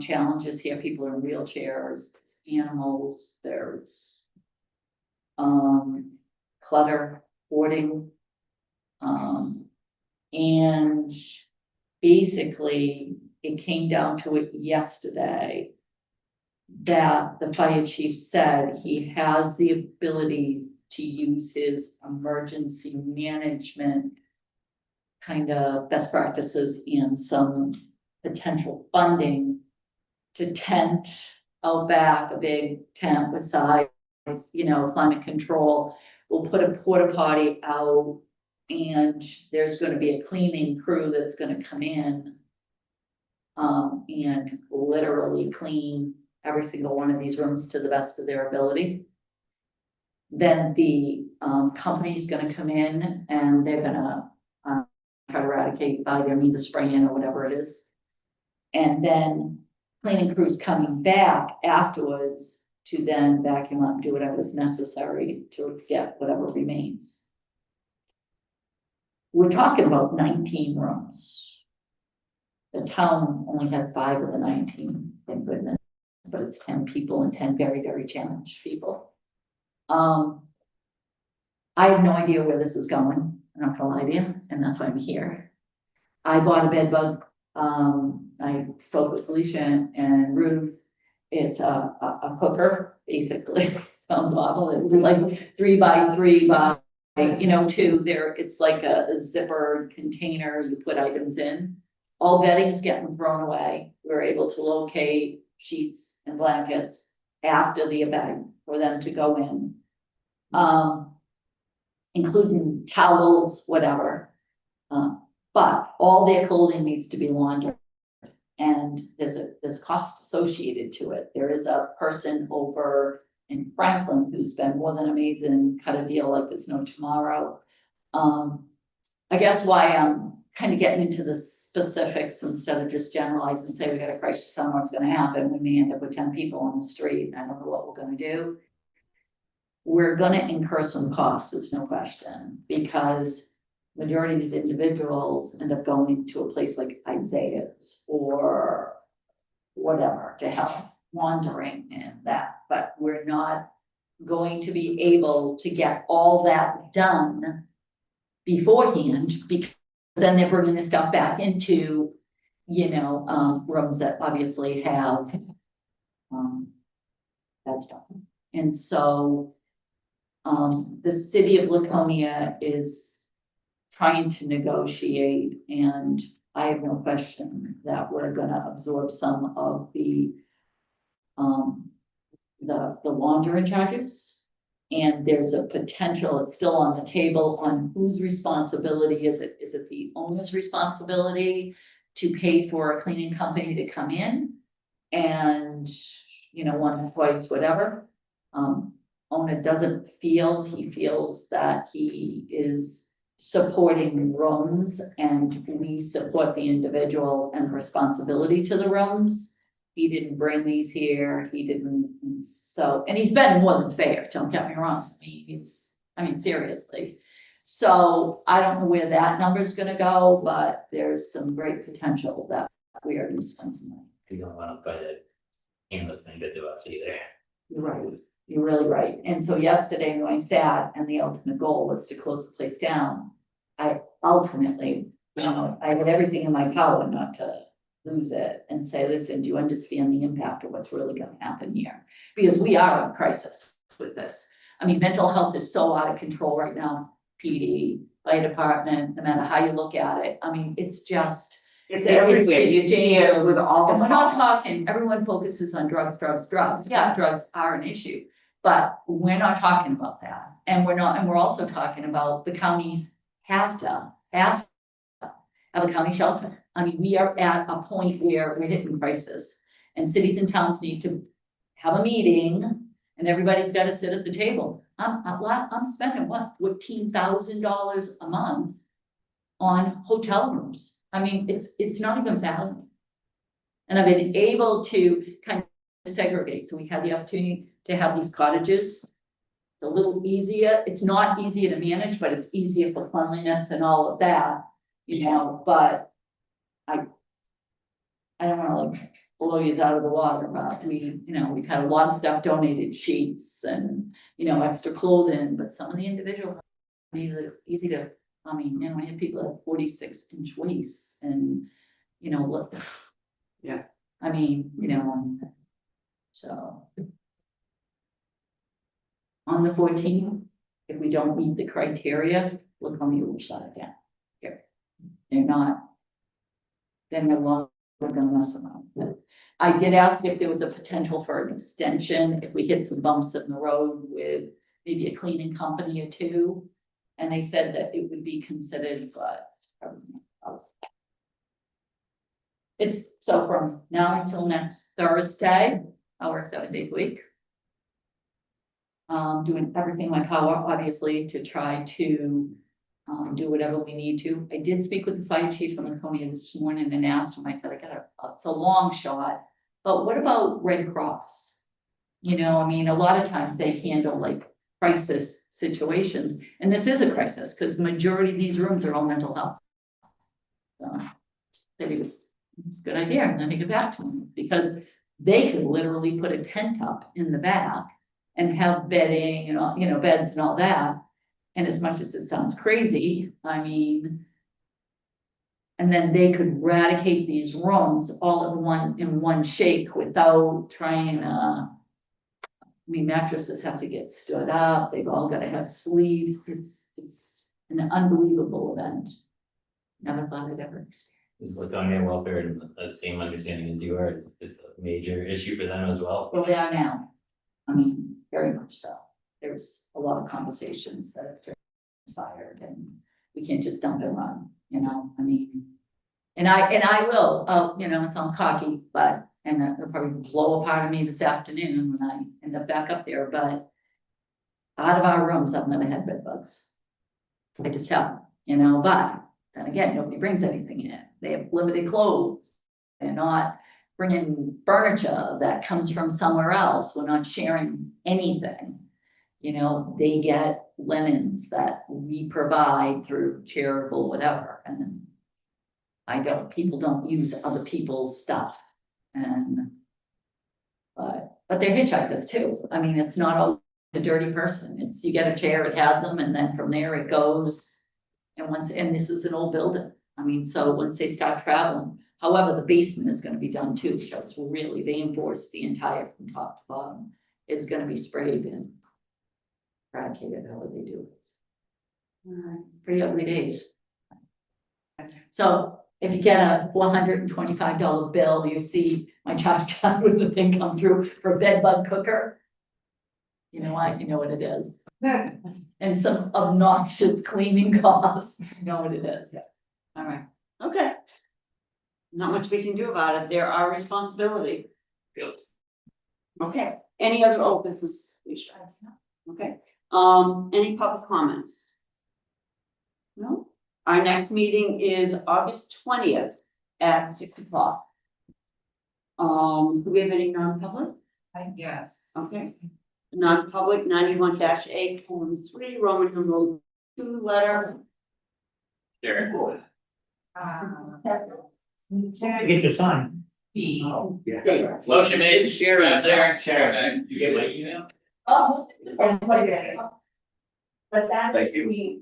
challenges here. People are in wheelchairs, there's animals, there's clutter, hoarding. And basically it came down to it yesterday that the fire chief said he has the ability to use his emergency management kind of best practices and some potential funding to tent out back, a big tent with sides, climate control. We'll put a porta potty out and there's going to be a cleaning crew that's going to come in and literally clean every single one of these rooms to the best of their ability. Then the company's going to come in and they're going to try to eradicate by their means of spraying or whatever it is. And then cleaning crews coming back afterwards to then vacuum up and do whatever is necessary to get whatever remains. We're talking about 19 rooms. The town only has 5 of the 19, thank goodness, but it's 10 people and 10 very, very challenged people. I have no idea where this is going. I'm not gonna lie to you, and that's why I'm here. I bought a bed bug. I spoke with Felicia and Ruth. It's a cooker, basically. Sounds awful. It's like 3 by 3 by 2. It's like a zipper container you put items in. All bedding is getting thrown away. We're able to locate sheets and blankets after the event for them to go in. Including towels, whatever. But all their clothing needs to be laundered. And there's a cost associated to it. There is a person over in Franklin who's been more than amazing, cut a deal like there's no tomorrow. I guess why I'm kind of getting into the specifics instead of just generalize and say we got a crisis on what's gonna happen. We may end up with 10 people on the street. I don't know what we're gonna do. We're gonna incur some costs, there's no question, because majority of these individuals end up going to a place like Isaiah's or whatever to help wandering and that, but we're not going to be able to get all that done beforehand, because then they're bringing the stuff back into, rooms that obviously have that stuff. And so the city of Laconia is trying to negotiate, and I have no question that we're gonna absorb some of the laundering charges. And there's a potential, it's still on the table, on whose responsibility is it? Is it the owner's responsibility to pay for a cleaning company to come in and, once, twice, whatever? Owner doesn't feel, he feels that he is supporting rooms and we support the individual and responsibility to the rooms. He didn't bring these here, he didn't, and he's been more than fair, don't get me wrong. Seriously. So I don't know where that number's gonna go, but there's some great potential that we are gonna spend some money. You don't want to put it, canvas thing to do us either. You're right. You're really right. And so yesterday when I sat and the ultimate goal was to close the place down, I ultimately, I had everything in my power not to lose it and say, listen, do you understand the impact of what's really gonna happen here? Because we are in crisis with this. I mean, mental health is so out of control right now, PD, fire department, no matter how you look at it. I mean, it's just. It's everywhere, you it's see it with all the. And we're not calls. talking, everyone focuses on drugs. Yeah, drugs are an issue, but we're not talking about that. And we're also talking about the counties have to have a county shelter. I mean, we are at a point where we're hitting crisis and cities and towns need to have a meeting and everybody's got to sit at the table. I'm spending what, $14,000 a month on hotel rooms. I mean, it's not even valid. And I've been able to kind of segregate. So we had the opportunity to have these cottages. It's a little easier. It's not easier to manage, but it's easier for cleanliness and all of that, you know, but I don't want to like blow you out of the water, but we've had a lot of stuff donated, sheets and, extra clothing, but some of the individuals easy to, I mean, we have people at 46-inch waists and, what. Yeah. I mean, so. On the 14th, if we don't meet the criteria, look on the other side down here. They're no longer gonna mess around. But I did ask if there was a potential for an extension, if we hit some bumps in the road with maybe a cleaning company or two. And they said that it would be considered, but it's so from now until next Thursday, I work 7 days a week. Doing everything in my power, obviously, to try to do whatever we need to. I did speak with the fire chief from Laconia this morning and asked him, I said, it's a long shot, but what about Red Cross? I mean, a lot of times they handle like crisis situations, and this is a crisis because the majority of these rooms are all mental health. So I think it's a good idea. I'm gonna get back to them because they could literally put a tent up in the back and have bedding and all, beds and all that. And as much as it sounds crazy, I mean, and then they could eradicate these rooms all in one shake without trying I mean, mattresses have to get stood up. They've all got to have sleeves. It's an unbelievable event. Never thought I'd ever experience. Is Laconia welfare and the same understanding as you are? It's a major issue for them as well. Well, they are now. I mean, very much so. There's a lot of conversations that have transpired and we can't just dump and run, I mean, and I will, it sounds cocky, but, and it'll probably blow a part of me this afternoon when I end up back up there, but out of our rooms, I've never had bed bugs. I just haven't, but then again, nobody brings anything in. They have limited clothes. They're not bringing furniture that comes from somewhere else. We're not sharing anything. They get linens that we provide through charitable whatever. And people don't use other people's stuff. But they're hitchhikers too. I mean, it's not always a dirty person. It's, you get a chair, it has them, and then from there it goes. And this is an old building. I mean, so once they start traveling, however, the basement is gonna be done too, because really they enforce the entire from top to bottom is gonna be sprayed and eradicated, however they do it. Pretty ugly days. So if you get a $425 bill, you see my charge card with the thing come through for a bed bug cooker. You know what? You know what it is. And some obnoxious cleaning costs. You know what it is. All right. Okay. Not much we can do about it. They're our responsibility. Okay, any other old business? Okay, any public comments? No? Our next meeting is August 20th at 6 o'clock. Do we have any non-public? Yes. Okay. Non-public 91-8:3, Roman numeral 2 letter. Sure. Get your sign. D. Oh, yeah. Dave. Motion made, Sharon, Sharon, you get my email? Oh. But that Thank is you. we.